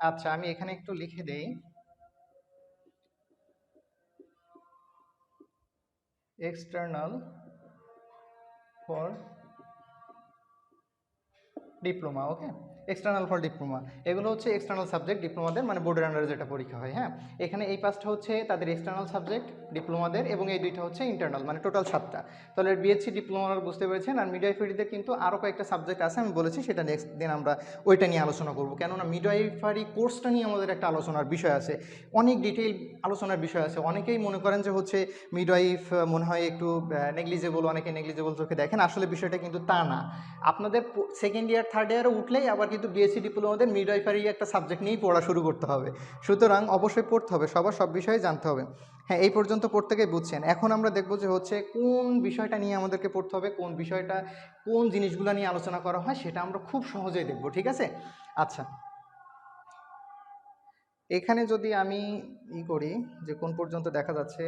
আচ্ছা আমি এখানে একটু লিখে দেই, external for diploma, okay. External for diploma, এগুলো হচ্ছে এক্সটার্নাল সাবজেক্ট ডিপ্লোমাদের, মানে বোর্ডের আন্ডারে যেটা পরীক্ষা হয়। হ্যাঁ, এখানে এই 5টা হচ্ছে তাদের এক্সটার্নাল সাবজেক্ট ডিপ্লোমাদের, এবং এই 2টা হচ্ছে ইন্টারনাল, মানে টোটাল 7টা। তাহলে বিএসসি ডিপ্লোমার বুঝতে পেরেছেন। আর মিডওয়াইফারিদের কিন্তু আরও কয়েকটা সাবজেক্ট আছে, আমি বলেছি সেটা নেক্সট দিন আমরা ওইটা নিয়ে আলোচনা করবো, কেননা মিডওয়াইফারি কোর্সটা নিয়ে আমাদের একটা আলোচনার বিষয় আছে, অনেক ডিটেইল আলোচনার বিষয় আছে। অনেকেই মনে করেন যে হচ্ছে মিডওয়াইফ মনে হয় একটু নেগলিজেবল, অনেকে নেগলিজেবল চোখে দেখেন, আসলে বিষয়টা কিন্তু তা না। আপনাদের সেকেন্ড ইয়ার থার্ড ইয়ারে উঠলেই আবার কিন্তু বিএসসি ডিপ্লোমাদের মিডওয়াইফারি একটা সাবজেক্ট নিয়েই পড়া শুরু করতে হবে, সুতরাং অবশ্যই পড়তে হবে, সবার সব বিষয়ে জানতে হবে। হ্যাঁ, এই পর্যন্ত পড়তে গিয়ে বুঝছেন। এখন আমরা দেখবো যে হচ্ছে কোন বিষয়টা নিয়ে আমাদেরকে পড়তে হবে, কোন বিষয়টা কোন জিনিসগুলো নিয়ে আলোচনা করা হয়, সেটা আমরা খুব সহজেই দেখবো, ঠিক আছে? আচ্ছা, এখানে যদি আমি করি যে কোন পর্যন্ত দেখা যাচ্ছে,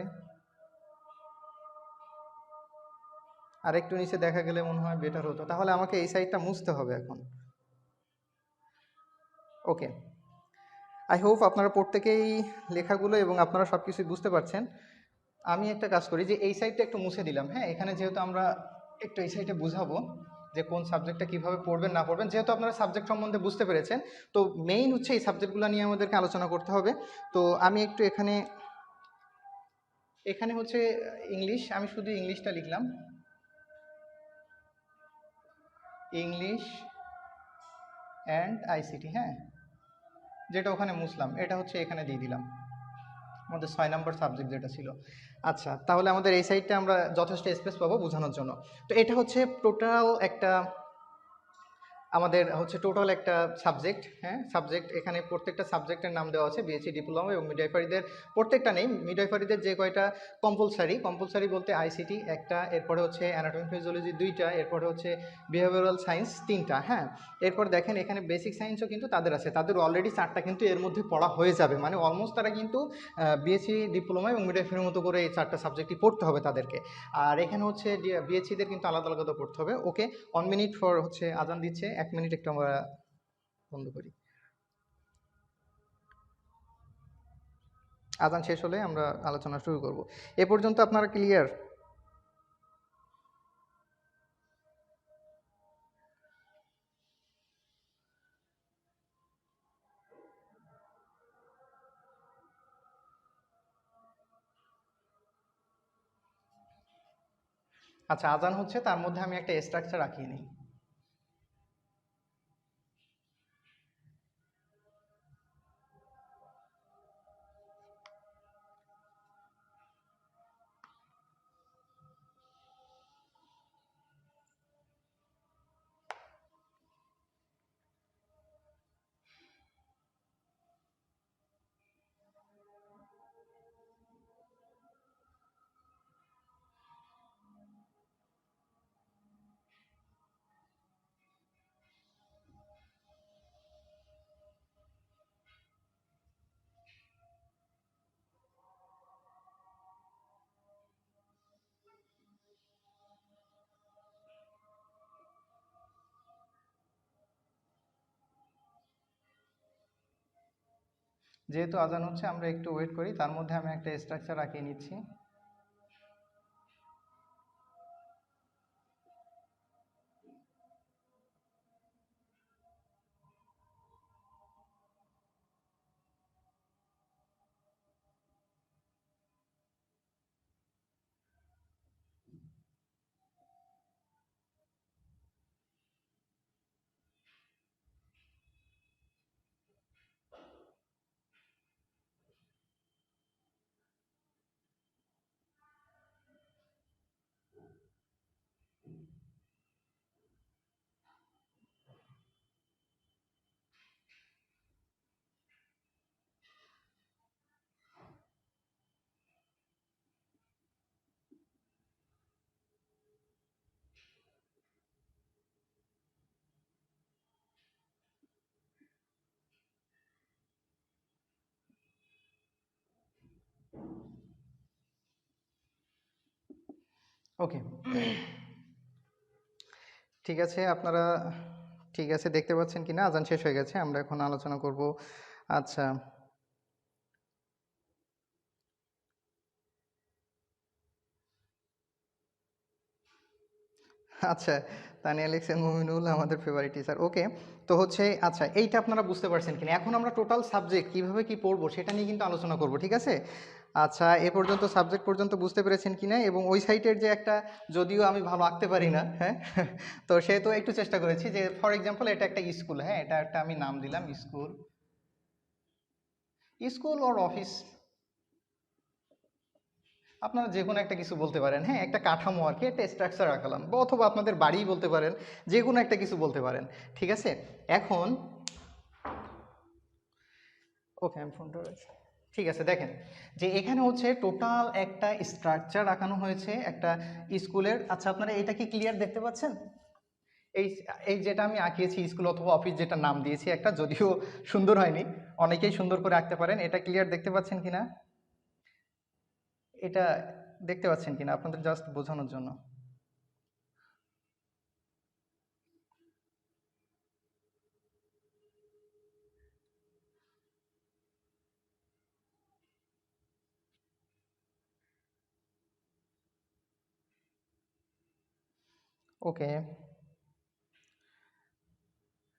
আর একটু নিচে দেখা গেলে মনে হয় বেটার হতো, তাহলে আমাকে এই সাইডটা মুছতে হবে এখন। ওকে, আই হোপ আপনারা প্রত্যেকেই লেখাগুলো এবং আপনারা সব কিছুই বুঝতে পারছেন। আমি একটা কাজ করি যে এই সাইডটা একটু মুছে দিলাম। হ্যাঁ, এখানে যেহেতু আমরা একটু এই সাইডে বুঝাবো যে কোন সাবজেক্টটা কীভাবে পড়বেন না পড়বেন, যেহেতু আপনারা সাবজেক্ট সম্বন্ধে বুঝতে পেরেছেন, তো মেইন হচ্ছে এই সাবজেক্টগুলো নিয়ে আমাদেরকে আলোচনা করতে হবে। তো আমি একটু এখানে এখানে হচ্ছে ইংলিশ, আমি শুধু ইংলিশটা লিখলাম, ইংলিশ অ্যান্ড আইসিটি। হ্যাঁ, যেটা ওখানে মুছলাম এটা হচ্ছে এখানে দিয়ে দিলাম, আমাদের 6 নম্বর সাবজেক্ট যেটা ছিল। আচ্ছা, তাহলে আমাদের এই সাইডটা আমরা যথেষ্ট স্পেস পাবো বোঝানোর জন্য। তো এটা হচ্ছে টোটাল একটা আমাদের হচ্ছে টোটাল একটা সাবজেক্ট। হ্যাঁ, সাবজেক্ট, এখানে প্রত্যেকটা সাবজেক্টের নাম দেওয়া আছে, বিএসসি ডিপ্লোমা এবং মিডওয়াইফারিদের প্রত্যেকটা নেই, মিডওয়াইফারিদের যে কয়টা কম্পালসারি বলতে আইসিটি একটা, এরপরে হচ্ছে অ্যানাটমি ফিজিওলজি 2টা, এরপরে হচ্ছে বিহেভিয়ারাল সায়েন্স 3টা। হ্যাঁ, এরপর দেখেন এখানে বেসিক সায়েন্সও কিন্তু তাদের আছে, তাদের অলরেডি 4টা কিন্তু এর মধ্যে পড়া হয়ে যাবে, মানে অলমোস্ট তারা কিন্তু বিএসসি ডিপ্লোমা এবং মিডওয়াইফারির মতো করে এই 4টা সাবজেক্টই পড়তে হবে তাদেরকে। আর এখানে হচ্ছে বিএসসিদের কিন্তু আলাদা আলাদা পড়তে হবে। ওকে, 1 মিনিট ফর হচ্ছে আজান দিচ্ছে, 1 মিনিট একটু আমরা বন্ধ করি, আজান শেষ হলে আমরা আলোচনা শুরু করব। এ পর্যন্ত আপনারা ক্লিয়ার? আচ্ছা, আজান হচ্ছে, তার মধ্যে আমি একটা স্ট্রাকচার রাখিয়ে নিই। যেহেতু আজান হচ্ছে, আমরা একটু ওয়েট করি, তার মধ্যে আমি একটা স্ট্রাকচার রাখিয়ে নিচ্ছি। ওকে, ঠিক আছে, আপনারা ঠিক আছে দেখতে পাচ্ছেন কি না? আজান শেষ হয়ে গেছে, আমরা এখন আলোচনা করব। আচ্ছা, আচ্ছা, তানিয়া লিখছেন মুমিনুল আমাদের ফেভারিট টিচার। ওকে, তো হচ্ছে আচ্ছা এইটা আপনারা বুঝতে পারছেন কিনা? এখন আমরা টোটাল সাবজেক্ট কিভাবে কি পড়বো সেটা নিয়ে কিন্তু আলোচনা করব, ঠিক আছে? আচ্ছা, এ পর্যন্ত সাবজেক্ট পর্যন্ত বুঝতে পেরেছেন কিনা? এবং ওই সাইটের যে একটা, যদিও আমি ভালো আঁকতে পারি না, হ্যাঁ, তো সেহেতু একটু চেষ্টা করেছি যে ফর এক্সাম্পল এটা একটা স্কুল, হ্যাঁ, এটা একটা আমি নাম দিলাম স্কুল, স্কুল অর অফিস, আপনারা যে কোনো একটা কিছু বলতে পারেন, হ্যাঁ, একটা কাঠামো আর কি, একটা স্ট্রাকচার আঁকালাম, বা অথবা আপনাদের বাড়িই বলতে পারেন, যে কোনো একটা কিছু বলতে পারেন, ঠিক আছে? এখন ওকে, আমি ফোনটা রাখছি। ঠিক আছে, দেখেন যে এখানে হচ্ছে টোটাল একটা স্ট্রাকচার আঁকানো হয়েছে একটা স্কুলের। আচ্ছা, আপনারা এটা কি ক্লিয়ার দেখতে পাচ্ছেন? এই এই যেটা আমি আঁকিয়েছি স্কুল অথবা অফিস, যেটা নাম দিয়েছি একটা, যদিও সুন্দর হয়নি, অনেকেই সুন্দর করে আঁকতে পারেন, এটা ক্লিয়ার দেখতে পাচ্ছেন কিনা? এটা দেখতে পাচ্ছেন কিনা আপনাদের জাস্ট বোঝানোর জন্য? ওকে,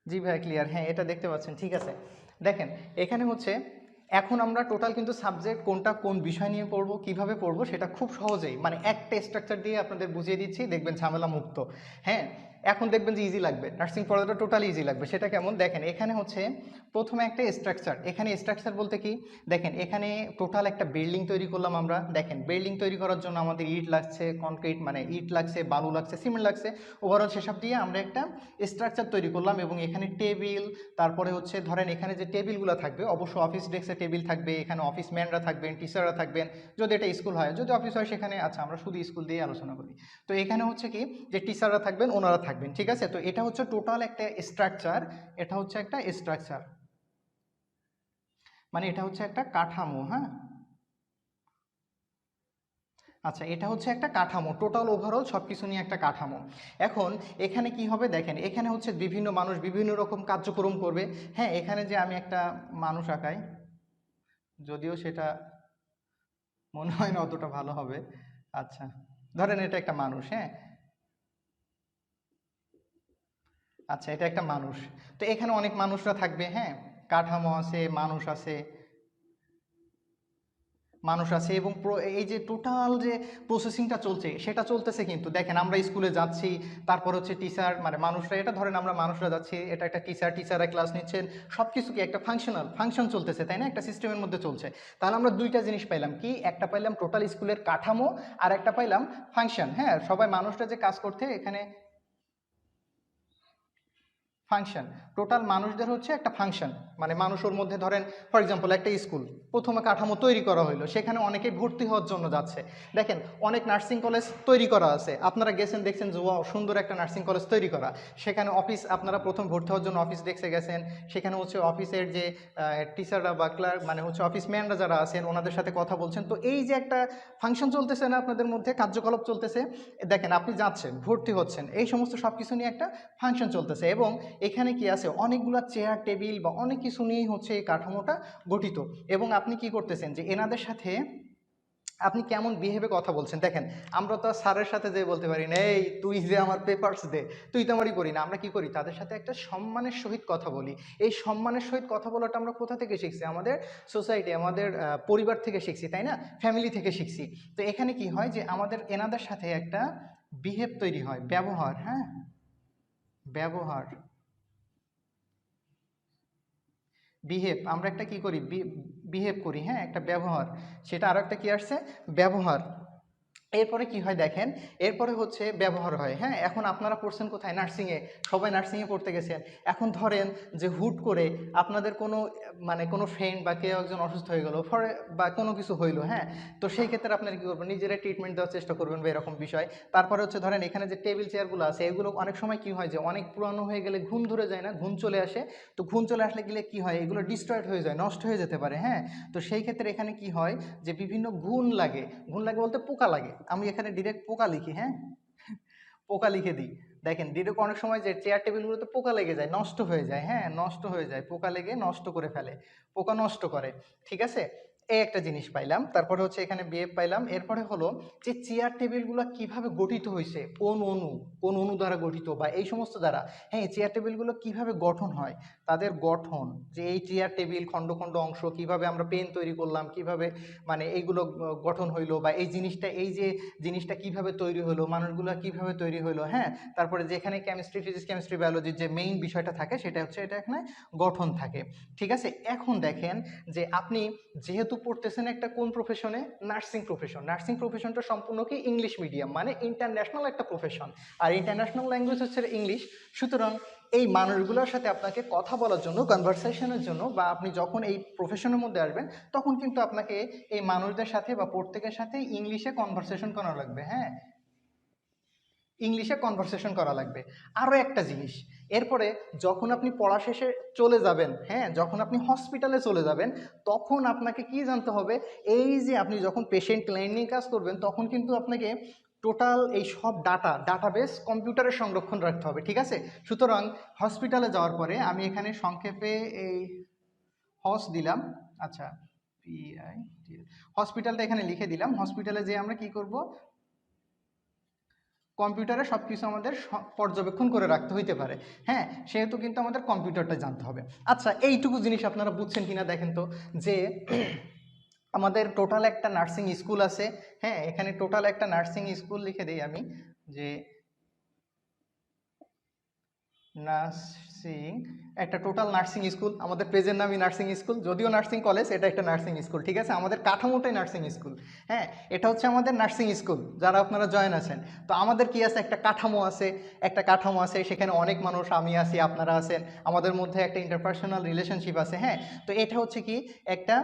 জি ভাই ক্লিয়ার, হ্যাঁ এটা দেখতে পাচ্ছেন, ঠিক আছে। দেখেন এখানে হচ্ছে এখন আমরা টোটাল কিন্তু সাবজেক্ট কোনটা কোন বিষয় নিয়ে পড়বো, কিভাবে পড়বো, সেটা খুব সহজেই মানে একটা স্ট্রাকচার দিয়ে আপনাদের বুঝিয়ে দিচ্ছি, দেখবেন ঝামেলা মুক্ত। হ্যাঁ, এখন দেখবেন যে ইজি লাগবে, নার্সিং পড়াটা টোটালি ইজি লাগবে। সেটা কেমন দেখেন, এখানে হচ্ছে প্রথমে একটা স্ট্রাকচার, এখানে স্ট্রাকচার বলতে কি, দেখেন এখানে টোটাল একটা বিল্ডিং তৈরি করলাম আমরা। দেখেন বিল্ডিং তৈরি করার জন্য আমাদের ইট লাগছে, কনক্রিট মানে ইট লাগছে, বালু লাগছে, সিমেন্ট লাগছে, ওভারঅল সেসব দিয়ে আমরা একটা স্ট্রাকচার তৈরি করলাম। এবং এখানে টেবিল, তারপরে হচ্ছে ধরেন এখানে যে টেবিলগুলো থাকবে, অবশ্য অফিস ডেস্কে টেবিল থাকবে, এখানে অফিস ম্যানরা থাকবেন, টিচাররা থাকবেন, যদি এটা স্কুল হয়, যদি অফিস হয় সেখানে, আচ্ছা আমরা শুধু স্কুল দিয়ে আলোচনা করি। তো এখানে হচ্ছে কি যে টিচাররা থাকবেন, ওনারা থাকবেন, ঠিক আছে? তো এটা হচ্ছে টোটাল একটা স্ট্রাকচার, এটা হচ্ছে একটা স্ট্রাকচার, মানে এটা হচ্ছে একটা কাঠামো, হ্যাঁ। আচ্ছা, এটা হচ্ছে একটা কাঠামো, টোটাল ওভারঅল সব কিছু নিয়ে একটা কাঠামো। এখন এখানে কি হবে দেখেন, এখানে হচ্ছে বিভিন্ন মানুষ বিভিন্ন রকম কার্যক্রম করবে। হ্যাঁ, এখানে যে আমি একটা মানুষ আঁকাই, যদিও সেটা মনে হয় না অতটা ভালো হবে। আচ্ছা, ধরেন এটা একটা মানুষ, হ্যাঁ। আচ্ছা, এটা একটা মানুষ, তো এখানে অনেক মানুষরা থাকবে, হ্যাঁ, কাঠামো আছে, মানুষ আছে, মানুষ আছে। এবং এই যে টোটাল যে প্রসেসিংটা চলছে সেটা চলতেছে, কিন্তু দেখেন আমরা স্কুলে যাচ্ছি, তারপর হচ্ছে টিচার মানে মানুষরা, এটা ধরেন আমরা মানুষরা যাচ্ছি, এটা একটা টিচাররা ক্লাস নিচ্ছেন, সব কিছু কি একটা ফাংশন চলতেছে, তাই না? একটা সিস্টেমের মধ্যে চলছে। তাহলে আমরা দুইটা জিনিস পাইলাম, কি একটা পাইলাম টোটাল স্কুলের কাঠামো, আর একটা পাইলাম ফাংশন। হ্যাঁ, সবাই মানুষরা যে কাজ করতে এখানে ফাংশন, টোটাল মানুষদের হচ্ছে একটা ফাংশন, মানে মানুষের মধ্যে ধরেন ফর এক্সাম্পল একটা স্কুল, প্রথমে কাঠামো তৈরি করা হলো, সেখানে অনেকেই ভর্তি হওয়ার জন্য যাচ্ছে। দেখেন অনেক নার্সিং কলেজ তৈরি করা আছে, আপনারা গেছেন দেখছেন যে ওয়াও সুন্দর একটা নার্সিং কলেজ তৈরি করা, সেখানে অফিস, আপনারা প্রথম ভর্তি হওয়ার জন্য অফিস ডেস্কে গেছেন, সেখানে হচ্ছে অফিসের যে টিচাররা বা ক্লার্ক মানে হচ্ছে অফিস ম্যানরা যারা আছেন ওনাদের সাথে কথা বলছেন। তো এই যে একটা ফাংশন চলতেছে না আপনাদের মধ্যে, কার্যকলাপ চলতেছে, দেখেন আপনি যাচ্ছেন ভর্তি হচ্ছেন, এই সমস্ত সব কিছু নিয়ে একটা ফাংশন চলতেছে। এবং এখানে কি আছে, অনেকগুলো চেয়ার টেবিল বা অনেক কিছু নিয়েই হচ্ছে এই কাঠামোটা গঠিত। এবং আপনি কি করতেছেন যে এনাদের সাথে আপনি কেমন বিহেভে কথা বলছেন, দেখেন আমরা তো আর স্যারের সাথে যে বলতে পারি না এই তুই যে আমার পেপারস দে, তুই তো আমারই করি না, আমরা কি করি তাদের সাথে একটা সম্মানের সহিত কথা বলি। এই সম্মানের সহিত কথা বলাটা আমরা কোথা থেকে শিখছি? আমাদের সোসাইটি, আমাদের পরিবার থেকে শিখছি, তাই না? ফ্যামিলি থেকে শিখছি। তো এখানে কি হয় যে আমাদের এনাদের সাথে একটা বিহেভ তৈরি হয়, ব্যবহার, হ্যাঁ, ব্যবহার, বিহেভ, আমরা একটা কি করি, বিহেভ করি, হ্যাঁ, একটা ব্যবহার, সেটা আরো একটা কি আসছে, ব্যবহার। এরপরে কি হয় দেখেন, এরপরে হচ্ছে ব্যবহার হয়, হ্যাঁ। এখন আপনারা পড়ছেন কোথায়, নার্সিংয়ে, সবাই নার্সিংয়ে পড়তে গেছেন। এখন ধরেন যে হুট করে আপনাদের কোনো মানে কোনো ফ্রেন্ড বা কেউ একজন অসুস্থ হয়ে গেল ফরে, বা কোনো কিছু হইলো, হ্যাঁ, তো সেই ক্ষেত্রে আপনারা কী করবেন, নিজেরাই ট্রিটমেন্ট দেওয়ার চেষ্টা করবেন বা এরকম বিষয়। তারপরে হচ্ছে ধরেন এখানে যে টেবিল চেয়ারগুলো আছে এগুলো অনেক সময় কি হয় যে অনেক পুরানো হয়ে গেলে ঘুণ ধরে যায় না, ঘুণ চলে আসে। তো ঘুণ চলে আসলে গেলে কি হয়, এগুলো ডিস্ট্রয়েড হয়ে যায়, নষ্ট হয়ে যেতে পারে, হ্যাঁ। তো সেই ক্ষেত্রে এখানে কি হয় যে বিভিন্ন ঘুণ লাগে, ঘুণ লাগে বলতে পোকা লাগে, আমি এখানে ডিরেক্ট পোকা লিখি, হ্যাঁ, পোকা লিখে দিই। দেখেন ডিরেক্ট অনেক সময় যে চেয়ার টেবিলগুলোতে পোকা লেগে যায়, নষ্ট হয়ে যায়, হ্যাঁ, নষ্ট হয়ে যায়, পোকা লেগে নষ্ট করে ফেলে, পোকা নষ্ট করে, ঠিক আছে? এই একটা জিনিস পাইলাম, তারপরে হচ্ছে এখানে বিহেভ পাইলাম। এরপরে হলো যে চেয়ার টেবিলগুলো কিভাবে গঠিত হয়েছে, কোন অণু দ্বারা গঠিত বা এই সমস্ত দ্বারা। হ্যাঁ, এই চেয়ার টেবিলগুলো কিভাবে গঠন হয়, তাদের গঠন, যে এই চেয়ার টেবিল খণ্ড খণ্ড অংশ কিভাবে আমরা পেন তৈরি করলাম, কিভাবে মানে এইগুলো গঠন হইলো, বা এই জিনিসটা, এই যে জিনিসটা কিভাবে তৈরি হলো, মানুষগুলো কিভাবে তৈরি হলো। হ্যাঁ, তারপরে যেখানে কেমিস্ট্রি, ফিজিক্স, কেমিস্ট্রি, বায়োলজির যে মেইন বিষয়টা থাকে সেটা হচ্ছে এটা এখানে গঠন থাকে। ঠিক আছে, এখন দেখেন যে আপনি যেহেতু পড়তেছেন একটা কোন প্রফেশনে, নার্সিং প্রফেশন। নার্সিং প্রফেশনটা সম্পূর্ণ কি ইংলিশ মিডিয়াম, মানে ইন্টারন্যাশনাল একটা প্রফেশন, আর ইন্টারন্যাশনাল ল্যাঙ্গুয়েজ হচ্ছে ইংলিশ। সুতরাং এই মানুষগুলোর সাথে আপনাকে কথা বলার জন্য, কনভারসেশনের জন্য, বা আপনি যখন এই প্রফেশনের মধ্যে আসবেন তখন কিন্তু আপনাকে এই মানুষদের সাথে বা প্রত্যেকের সাথে ইংলিশে কনভারসেশন করা লাগবে। হ্যাঁ, ইংলিশে কনভারসেশন করা লাগবে। আরও একটা জিনিস, এরপরে যখন আপনি পড়া শেষে চলে যাবেন, হ্যাঁ, যখন আপনি হসপিটালে চলে যাবেন, তখন আপনাকে কি জানতে হবে, এই যে আপনি যখন পেশেন্ট ক্লায়েন্ট নিয়ে কাজ করবেন তখন কিন্তু আপনাকে টোটাল এই সব ডাটাবেস কম্পিউটারে সংরক্ষণ রাখতে হবে। ঠিক আছে, সুতরাং হসপিটালে যাওয়ার পরে আমি এখানে সংক্ষেপে এই হস দিলাম। আচ্ছা, পিআই, হসপিটালটা এখানে লিখে দিলাম। হসপিটালে যেয়ে আমরা কি করব, কম্পিউটারে সব কিছু আমাদের পর্যবেক্ষণ করে রাখতে হইতে পারে। হ্যাঁ, সেহেতু কিন্তু আমাদের কম্পিউটারটা জানতে হবে। আচ্ছা, এইটুকু জিনিস আপনারা বুঝছেন কিনা দেখেন তো, যে আমাদের টোটাল একটা নার্সিং স্কুল আছে। হ্যাঁ, এখানে টোটাল একটা নার্সিং স্কুল লিখে দিই আমি, যে নার্সিং, একটা টোটাল নার্সিং স্কুল, আমাদের পেজের নামই নার্সিং স্কুল, যদিও নার্সিং কলেজ, এটা একটা নার্সিং স্কুল। ঠিক আছে, আমাদের কাঠামোটাই নার্সিং স্কুল। হ্যাঁ, এটা হচ্ছে আমাদের নার্সিং স্কুল যারা আপনারা জয়েন আছেন। তো আমাদের কি আছে, একটা কাঠামো আছে, সেখানে অনেক মানুষ, আমি আছি, আপনারা আছেন, আমাদের মধ্যে একটা ইন্টারপার্সোনাল রিলেশনশিপ আছে। হ্যাঁ, তো এটা হচ্ছে কি একটা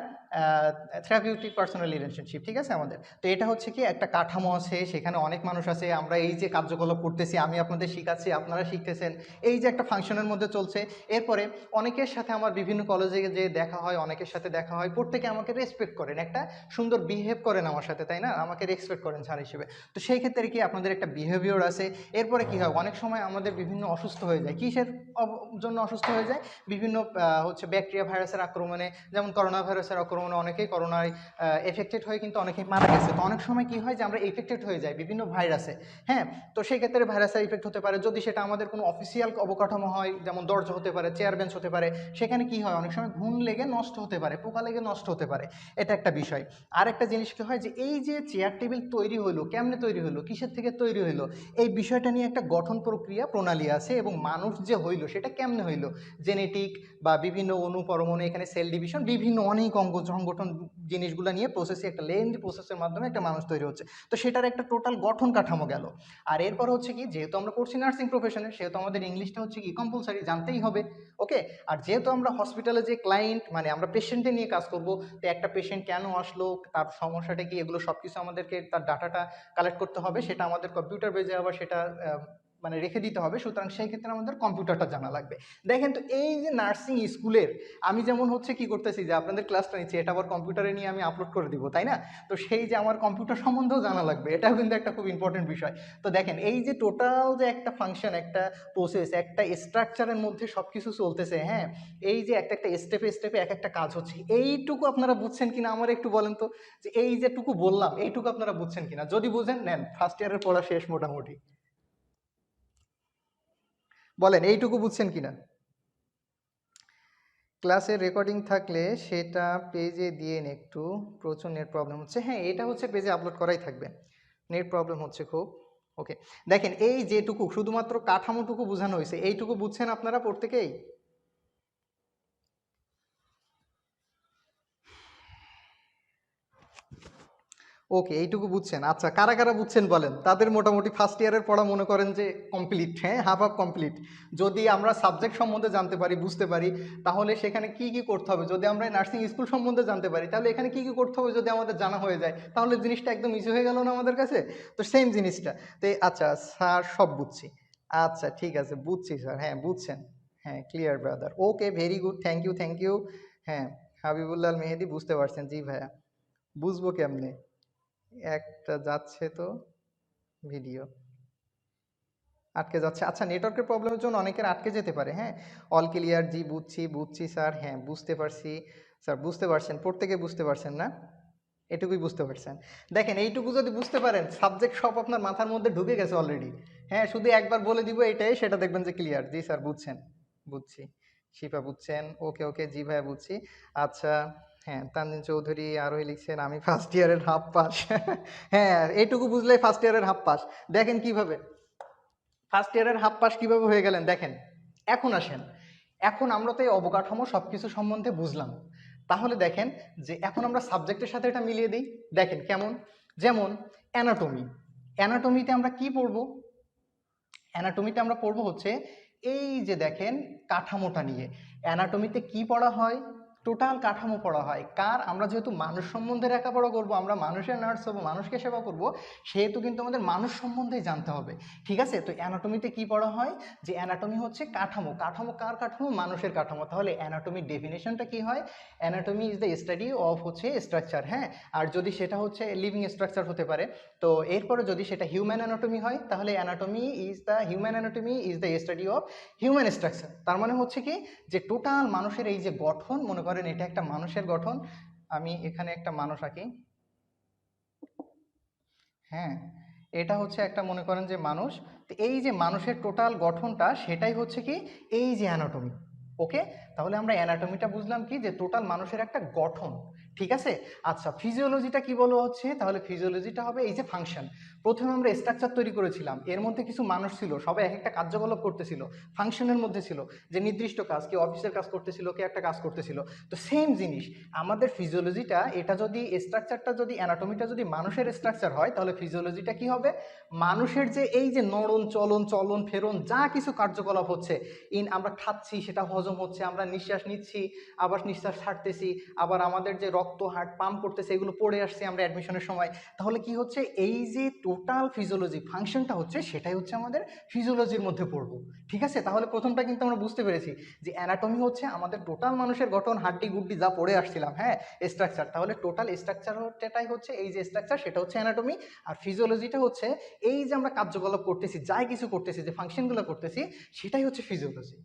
থেরাপিউটিক পার্সোনাল রিলেশনশিপ। ঠিক আছে, আমাদের তো এটা হচ্ছে কি একটা কাঠামো আছে, সেখানে অনেক মানুষ আছে, আমরা এই যে কার্যকলাপ করতেছি, আমি আপনাদের শিখাচ্ছি, আপনারা শিখতেছেন, এই যে একটা ফাংশনের মধ্যে চলছে। এরপরে অনেকের সাথে আমার বিভিন্ন কলেজে যে দেখা হয়, অনেকের সাথে দেখা হয়, প্রত্যেকে আমাকে রেসপেক্ট করেন, একটা সুন্দর বিহেভ করেন আমার সাথে, তাই না, আমাকে রেসপেক্ট করেন স্যার হিসেবে। তো সেই ক্ষেত্রে কি আপনাদের একটা বিহেভিয়ার আছে। এরপরে কি হয়, অনেক সময় আমাদের বিভিন্ন অসুস্থ হয়ে যায়, কিসের জন্য অসুস্থ হয়ে যায়, বিভিন্ন হচ্ছে ব্যাকটেরিয়া ভাইরাসের আক্রমণে, যেমন করোনা ভাইরাসের আক্রমণে অনেকেই করোনায় এফেক্টেড হয়ে কিন্তু অনেকেই মারা গেছে। তো অনেক সময় কি হয় যে আমরা এফেক্টেড হয়ে যাই বিভিন্ন ভাইরাসে। হ্যাঁ, তো সেই ক্ষেত্রে ভাইরাসের ইফেক্ট হতে পারে, যদি সেটা আমাদের কোনো অফিসিয়াল অবকাঠামো হয়, যেমন দরজা হতে পারে, চেয়ার বেঞ্চ হতে পারে, সেখানে কি হয়, অনেক সময় ঘুণ লেগে নষ্ট হতে পারে, পোকা লেগে নষ্ট হতে পারে। এটা একটা বিষয়। আর একটা জিনিস কি হয়, যে এই যে চেয়ার টেবিল তৈরি হলো, কেমনে তৈরি হলো, কিসের থেকে তৈরি হলো, এই বিষয়টা নিয়ে একটা গঠন প্রক্রিয়া প্রণালী আছে, এবং মানুষ যে হইলো সেটা কেমনে হইলো, জেনেটিক বা বিভিন্ন অনুপরমাণু, এখানে সেল ডিভিশন, বিভিন্ন অনেক অঙ্গ সংগঠন জিনিসগুলো নিয়ে প্রসেসে, একটা লেন্থ প্রসেসের মাধ্যমে একটা মানুষ তৈরি হচ্ছে। তো সেটার একটা টোটাল গঠন কাঠামো গেল। আর এরপর হচ্ছে কি, যেহেতু আমরা পড়ছি নার্সিং প্রফেশনে, সেহেতু আমাদের ইংলিশটা হচ্ছে কি কম্পালসারি জানতেই হবে। ওকে, আর যেহেতু আমরা হসপিটালে যে ক্লায়েন্ট, মানে আমরা পেশেন্টে নিয়ে কাজ করব, তো একটা পেশেন্ট কেন আসলো, তার সমস্যাটা কি, এগুলো সব কিছু আমাদেরকে তার ডাটাটা কালেক্ট করতে হবে, সেটা আমাদের কম্পিউটার বেজে আবার সেটা মানে রেখে দিতে হবে। সুতরাং সেই ক্ষেত্রে আমাদের কম্পিউটারটা জানা লাগবে। দেখেন তো, এই যে নার্সিং স্কুলের, আমি যেমন হচ্ছে কি করতেছি, যে আপনাদের ক্লাসটা নিচ্ছি, এটা আবার কম্পিউটারে নিয়ে আমি আপলোড করে দিব, তাই না? তো সেই যে আমার কম্পিউটার সম্বন্ধেও জানা লাগবে, এটাও কিন্তু একটা খুব ইম্পর্টেন্ট বিষয়। তো দেখেন, এই যে টোটাল যে একটা ফাংশন, একটা প্রসেস, একটা স্ট্রাকচারের মধ্যে সব কিছু চলতেছে। হ্যাঁ, এই যে একটা একটা স্টেপে স্টেপে এক একটা কাজ হচ্ছে, এইটুকু আপনারা বুঝছেন কিনা আমার একটু বলেন তো, যে এই যেটুকু বললাম এইটুকু আপনারা বুঝছেন কিনা। যদি বুঝেন, নেন, ফার্স্ট ইয়ারের পড়া শেষ মোটামুটি। বলেন এইটুকু বুঝছেন কিনা। ক্লাসের রেকর্ডিং থাকলে সেটা পেজে দিয়েন একটু, প্রচুর নেট প্রবলেম হচ্ছে। হ্যাঁ, এটা হচ্ছে পেজে আপলোড করাই থাকবে, নেট প্রবলেম হচ্ছে খুব। ওকে, দেখেন এই যেটুকু শুধুমাত্র কাঠামোটুকু বোঝানো হয়েছে, এইটুকু বুঝছেন আপনারা প্রত্যেকেই। ওকে, এইটুকু বুঝছেন। আচ্ছা, কারা কারা বুঝছেন বলেন, তাদের মোটামুটি ফার্স্ট ইয়ারের পড়া মনে করেন যে কমপ্লিট। হ্যাঁ, হাফ হাফ কমপ্লিট। যদি আমরা সাবজেক্ট সম্বন্ধে জানতে পারি, বুঝতে পারি, তাহলে সেখানে কি কি করতে হবে, যদি আমরা নার্সিং স্কুল সম্বন্ধে জানতে পারি, তাহলে এখানে কি কি করতে হবে যদি আমাদের জানা হয়ে যায়, তাহলে জিনিসটা একদম ইজি হয়ে গেল না আমাদের কাছে। তো সেম জিনিসটা। তো আচ্ছা স্যার, সব বুঝছি। আচ্ছা ঠিক আছে, বুঝছি স্যার, হ্যাঁ বুঝছেন। হ্যাঁ, clear brother, okay, very good, thank you, thank you. হ্যাঁ, হাবিবুল্লাহ মেহেদি, বুঝতে পারছেন, জি ভাইয়া। বুঝবো কেমনে, একটা যাচ্ছে তো ভিডিও। আটকে যাচ্ছে, আচ্ছা নেটওয়ার্কের প্রবলেমের জন্য অনেকের আটকে যেতে পারে। হ্যাঁ, অল ক্লিয়ার, জি বুঝছি বুঝছি স্যার, হ্যাঁ বুঝতে পারছি স্যার, বুঝতে পারছেন, প্রত্যেকে বুঝতে পারছেন না? এটুকুই বুঝতে পারছেন? দেখেন এইটুকু যদি বুঝতে পারেন, সাবজেক্ট সব আপনার মাথার মধ্যে ঢুকে গেছে অলরেডি। হ্যাঁ, শুধু একবার বলে দিব এটাই, সেটা দেখবেন যে ক্লিয়ার। জি স্যার বুঝছেন, বুঝছি। শিফা বুঝছেন, ওকে ওকে, জি ভাইয়া বুঝছি। আচ্ছা, হ্যাঁ তানজিন চৌধুরী আরোহী লিখছেন আমি ফার্স্ট ইয়ারের হাফ পাস। হ্যাঁ, এইটুকু বুঝলেই ফার্স্ট ইয়ারের হাফ পাস। দেখেন কিভাবে ফার্স্ট ইয়ারের হাফ পাস কিভাবে হয়ে গেলেন দেখেন। এখন আসেন, এখন আমরা তো এই অবকাঠামো সবকিছু সম্বন্ধে বুঝলাম। তাহলে দেখেন যে এখন আমরা সাবজেক্টের সাথে এটা মিলিয়ে দিই। দেখেন কেমন, যেমন অ্যানাটমি। অ্যানাটমিতে আমরা কি পড়বো? অ্যানাটমিতে আমরা পড়বো হচ্ছে এই যে দেখেন কাঠামোটা নিয়ে। অ্যানাটমিতে কি পড়া হয়? টোটাল কাঠামো পড়া হয় কার? আমরা যেহেতু মানুষ সম্বন্ধে লেখাপড়া করবো, আমরা মানুষের নার্স হবো, মানুষকে সেবা করব, সেহেতু কিন্তু আমাদের মানুষ সম্বন্ধেই জানতে হবে। ঠিক আছে, তো অ্যানাটমিতে কি পড়া হয়? যে অ্যানাটমি হচ্ছে কাঠামো। কাঠামো কার কাঠামো? মানুষের কাঠামো। তাহলে অ্যানাটমির ডেফিনেশনটা কি হয়? Anatomy is the study of হচ্ছে স্ট্রাকচার। হ্যাঁ, আর যদি সেটা হচ্ছে লিভিং স্ট্রাকচার হতে পারে। তো এরপরে যদি সেটা হিউম্যান অ্যানাটমি হয়, তাহলে human anatomy is the study of human structure. তার মানে হচ্ছে কি, যে টোটাল মানুষের এই যে গঠন, মনে করেন এটা একটা মানুষের গঠন, আমি এখানে একটা মানুষ আঁকি। হ্যাঁ, এটা হচ্ছে একটা মনে করেন যে মানুষ। তো এই যে মানুষের টোটাল গঠনটা, সেটাই হচ্ছে কি এই যে অ্যানাটমি। ওকে, তাহলে আমরা অ্যানাটমিটা বুঝলাম কি, যে টোটাল মানুষের একটা গঠন। ঠিক আছে, আচ্ছা ফিজিওলজিটা কি বলো হচ্ছে? তাহলে ফিজিওলজিটা হবে এই যে ফাংশন। প্রথমে আমরা স্ট্রাকচার তৈরি করেছিলাম, এর মধ্যে কিছু মানুষ ছিল, সবাই এক একটা কার্যকলাপ করতেছিল, ফাংশনের মধ্যে ছিল, যে নির্দিষ্ট কাজ, কেউ অফিসের কাজ করতেছিল, কেউ একটা কাজ করতেছিল। তো সেম জিনিস আমাদের ফিজিওলজিটা, এটা যদি স্ট্রাকচারটা, যদি অ্যানাটমিটা যদি মানুষের স্ট্রাকচার হয়, তাহলে ফিজিওলজিটা কি হবে? মানুষের যে এই যে নড়ন চলন, চলন ফেরন, যা কিছু কার্যকলাপ হচ্ছে, আমরা খাচ্ছি সেটা হজম হচ্ছে, আমরা নিঃশ্বাস নিচ্ছি আবার নিঃশ্বাস ছাড়তেছি, আবার আমাদের যে রক্ত হার্ট পাম্প করতেছে, এগুলো পড়ে আসছে আমরা অ্যাডমিশনের সময়। তাহলে কি হচ্ছে, এই যে টোটাল ফিজিওলজি ফাংশনটা হচ্ছে, সেটাই হচ্ছে আমাদের ফিজিওলজির মধ্যে পড়বো। ঠিক আছে, তাহলে প্রথমটা কিন্তু আমরা বুঝতে পেরেছি যে অ্যানাটমি হচ্ছে আমাদের টোটাল মানুষের গঠন, হাড্ডি গুড্ডি যা পড়ে আসছিলাম, হ্যাঁ স্ট্রাকচার, তাহলে টোটাল স্ট্রাকচারটাই হচ্ছে এই যে স্ট্রাকচার, সেটা হচ্ছে অ্যানাটমি। আর ফিজিওলজিটা হচ্ছে এই যে আমরা কার্যকলাপ করতেছি, যাই কিছু করতেছি, যে ফাংশনগুলো করতেছি, সেটাই হচ্ছে ফিজিওলজি।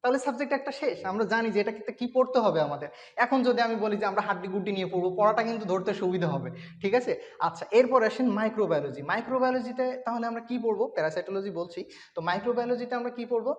তাহলে সাবজেক্ট একটা শেষ, আমরা জানি যে এটা কি পড়তে হবে আমাদের। এখন যদি আমি বলি যে আমরা হাড্ডি গুড্ডি নিয়ে পড়বো, পড়াটা কিন্তু ধরতে সুবিধা হবে। ঠিক আছে, আচ্ছা এরপর আসেন মাইক্রোবায়োলজি। মাইক্রোবায়োলজিতে তাহলে আমরা কি পড়বো? প্যারাসাইটোলজি বলছি, তো মাইক্রোবায়োলজিতে আমরা কি পড়বো?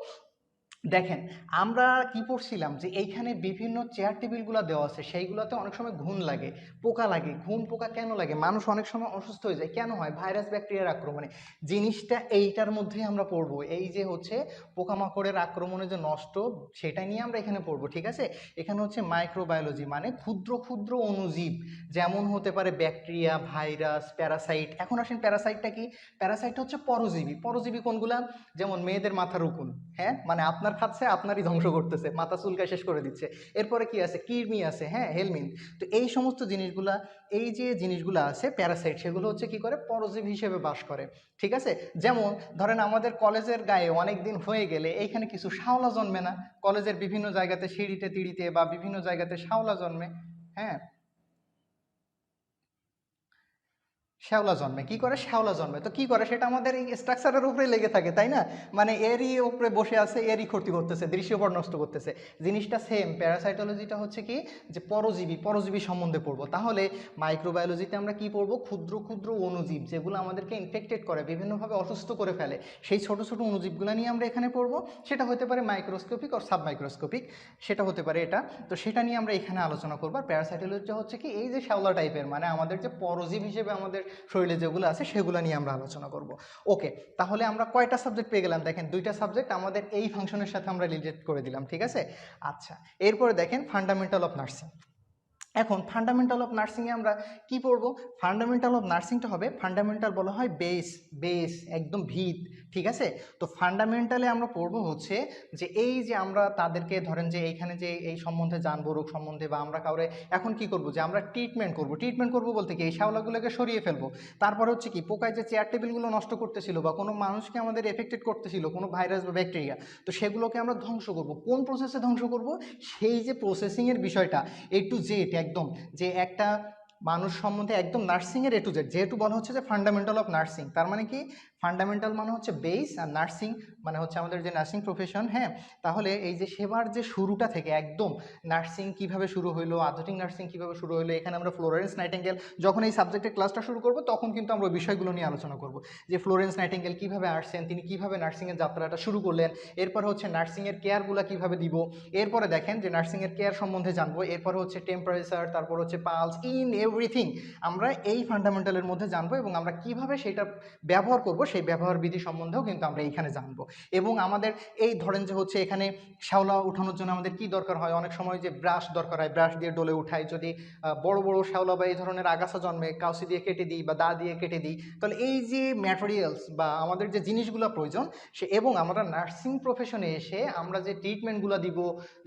দেখেন, আমরা কি পড়ছিলাম যে এইখানে বিভিন্ন চেয়ার টেবিলগুলো দেওয়া আছে, সেইগুলোতে অনেক সময় ঘুণ লাগে, পোকা লাগে। ঘুণ পোকা কেন লাগে? মানুষ অনেক সময় অসুস্থ হয়ে যায়, কেন হয়? ভাইরাস ব্যাকটেরিয়ার আক্রমণে। জিনিসটা এইটার মধ্যেই আমরা পড়বো, এই যে হচ্ছে পোকামাকড়ের আক্রমণে যে নষ্ট, সেটা নিয়ে আমরা এখানে পড়বো। ঠিক আছে, এখানে হচ্ছে মাইক্রোবায়োলজি মানে ক্ষুদ্র ক্ষুদ্র অণুজীব, যেমন হতে পারে ব্যাকটেরিয়া, ভাইরাস, প্যারাসাইট। এখন আসেন প্যারাসাইটটা কি? প্যারাসাইট হচ্ছে পরজীবী। পরজীবী কোনগুলা? যেমন মেয়েদের মাথার উকুন, হ্যাঁ মানে আপনার খাচ্ছে, আপনারই ধ্বংস করতেছে, মাথা চুলকায় শেষ করে দিচ্ছে। এরপরে কি আছে? কৃমি আছে, হ্যাঁ হেলমিন। তো এই সমস্ত জিনিসগুলা, এই যে জিনিসগুলো আছে প্যারাসাইট, সেগুলো হচ্ছে কি করে? পরজীবী হিসেবে বাস করে। ঠিক আছে, যেমন ধরেন আমাদের কলেজের গায়ে অনেক দিন হয়ে গেলে এইখানে কিছু শাওলা জন্মে না? কলেজের বিভিন্ন জায়গাতে সিঁড়িতে তিড়িতে বা বিভিন্ন জায়গাতে শাওলা জন্মে। হ্যাঁ, শ্যাওলা জন্মে। কি করে? শ্যাওলা জন্মে। তো কি করে? সেটা আমাদের এই স্ট্রাকচারের উপরে লেগে থাকে, তাই না? মানে এরই উপরে বসে আছে, এরই ক্ষতি করতেছে, দৃশ্যপট নষ্ট করতেছে। জিনিসটা সেম। প্যারাসাইটোলজিটা হচ্ছে কি, যে পরজীবী, পরজীবী সম্বন্ধে পড়বো। তাহলে মাইক্রোবায়োলজিতে আমরা কি পড়বো? ক্ষুদ্র ক্ষুদ্র অণুজীব, যেগুলো আমাদেরকে ইনফেক্টেড করে, বিভিন্নভাবে অসুস্থ করে ফেলে, সেই ছোট ছোট অণুজীবগুলো নিয়ে আমরা এখানে পড়বো। সেটা হতে পারে মাইক্রোস্কোপিক আর সাব মাইক্রোস্কোপিক, সেটা হতে পারে এটা। তো সেটা নিয়ে আমরা এখানে আলোচনা করবো। আর প্যারাসাইটোলজিটা হচ্ছে কি, এই যে শ্যাওলা টাইপের, মানে আমাদের যে পরজীব হিসেবে আমাদের শরীরে যেগুলো আছে, সেগুলো নিয়ে আমরা আলোচনা করব। ওকে, তাহলে আমরা কয়টা সাবজেক্ট পেয়ে গেলাম? দেখেন দুইটা সাবজেক্ট আমাদের এই ফাংশনের সাথে আমরা রিলেট করে দিলাম। ঠিক আছে, আচ্ছা এরপরে দেখেন ফান্ডামেন্টাল অফ নার্সিং। এখন ফান্ডামেন্টাল অফ নার্সিংয়ে আমরা কি পড়বো? ফান্ডামেন্টাল অফ নার্সিংটা হবে, ফান্ডামেন্টাল বলা হয় বেস, বেস একদম ভিত। ঠিক আছে, তো ফান্ডামেন্টালে আমরা পড়বো হচ্ছে যে এই যে আমরা তাদেরকে ধরেন যে এইখানে যে এই সম্বন্ধে জানবো, রোগ সম্বন্ধে, বা আমরা কাউরে এখন কি করব, যে আমরা ট্রিটমেন্ট করব। ট্রিটমেন্ট করব বলতে কি, এই শ্যাওলাগুলোকে সরিয়ে ফেলবো। তারপর হচ্ছে কি, পোকায় যে চেয়ার টেবিলগুলো নষ্ট করতেছিল, বা কোনো মানুষকে আমাদের এফেক্টেড করতেছিল, কোনো ভাইরাস বা ব্যাকটেরিয়া, তো সেগুলোকে আমরা ধ্বংস করব। কোন প্রসেসে ধ্বংস করব? সেই যে প্রসেসিংয়ের বিষয়টা, A to Z একদম, যে একটা মানুষ সম্বন্ধে একদম নার্সিংয়ের এ টু জেড, যেহেতু বলা হচ্ছে যে ফান্ডামেন্টাল অফ নার্সিং, তার মানে কি ফান্ডামেন্টাল মানে হচ্ছে বেস, আর নার্সিং মানে হচ্ছে আমাদের যে নার্সিং প্রফেশন। হ্যাঁ, তাহলে এই যে সেবার যে শুরুটা থেকে একদম নার্সিং কিভাবে শুরু হইলো, আধুনিক নার্সিং কিভাবে শুরু হইলো, এখানে আমরা ফ্লোরেন্স নাইটিঙ্গেল যখন এই সাবজেক্টের ক্লাসটা শুরু করব তখন কিন্তু আমরা ওই বিষয়গুলো নিয়ে আলোচনা করব, যে ফ্লোরেন্স নাইটিঙ্গেল কিভাবে আসছেন, তিনি কিভাবে নার্সিংয়ের যাত্রাটা শুরু করলেন, এরপর হচ্ছে নার্সিংয়ের কেয়ারগুলো কিভাবে দিব, এরপরে দেখেন যে নার্সিংয়ের কেয়ার সম্বন্ধে জানবো, এরপর হচ্ছে টেম্পারেচার, তারপর হচ্ছে পালস, ইন এভরিথিং আমরা এই ফান্ডামেন্টালের মধ্যে জানবো, এবং আমরা কিভাবে সেটা ব্যবহার করব সেই ব্যবহার বিধি সম্বন্ধেও কিন্তু আমরা এইখানে জানবো। এবং আমাদের এই ধরেন যে হচ্ছে এখানে শ্যাওলা উঠানোর জন্য আমাদের কি দরকার হয়, অনেক সময় যে ব্রাশ দরকার হয়, ব্রাশ দিয়ে ডলে উঠাই, যদি বড় বড় শ্যাওলা বা এই ধরনের আগাছা জন্মে কাউসি দিয়ে কেটে দিই বা দা দিয়ে কেটে দিই, তাহলে এই যে ম্যাটেরিয়ালস বা আমাদের যে জিনিসগুলো প্রয়োজন সে, এবং আমরা নার্সিং প্রফেশনে এসে আমরা যে ট্রিটমেন্টগুলো দিব,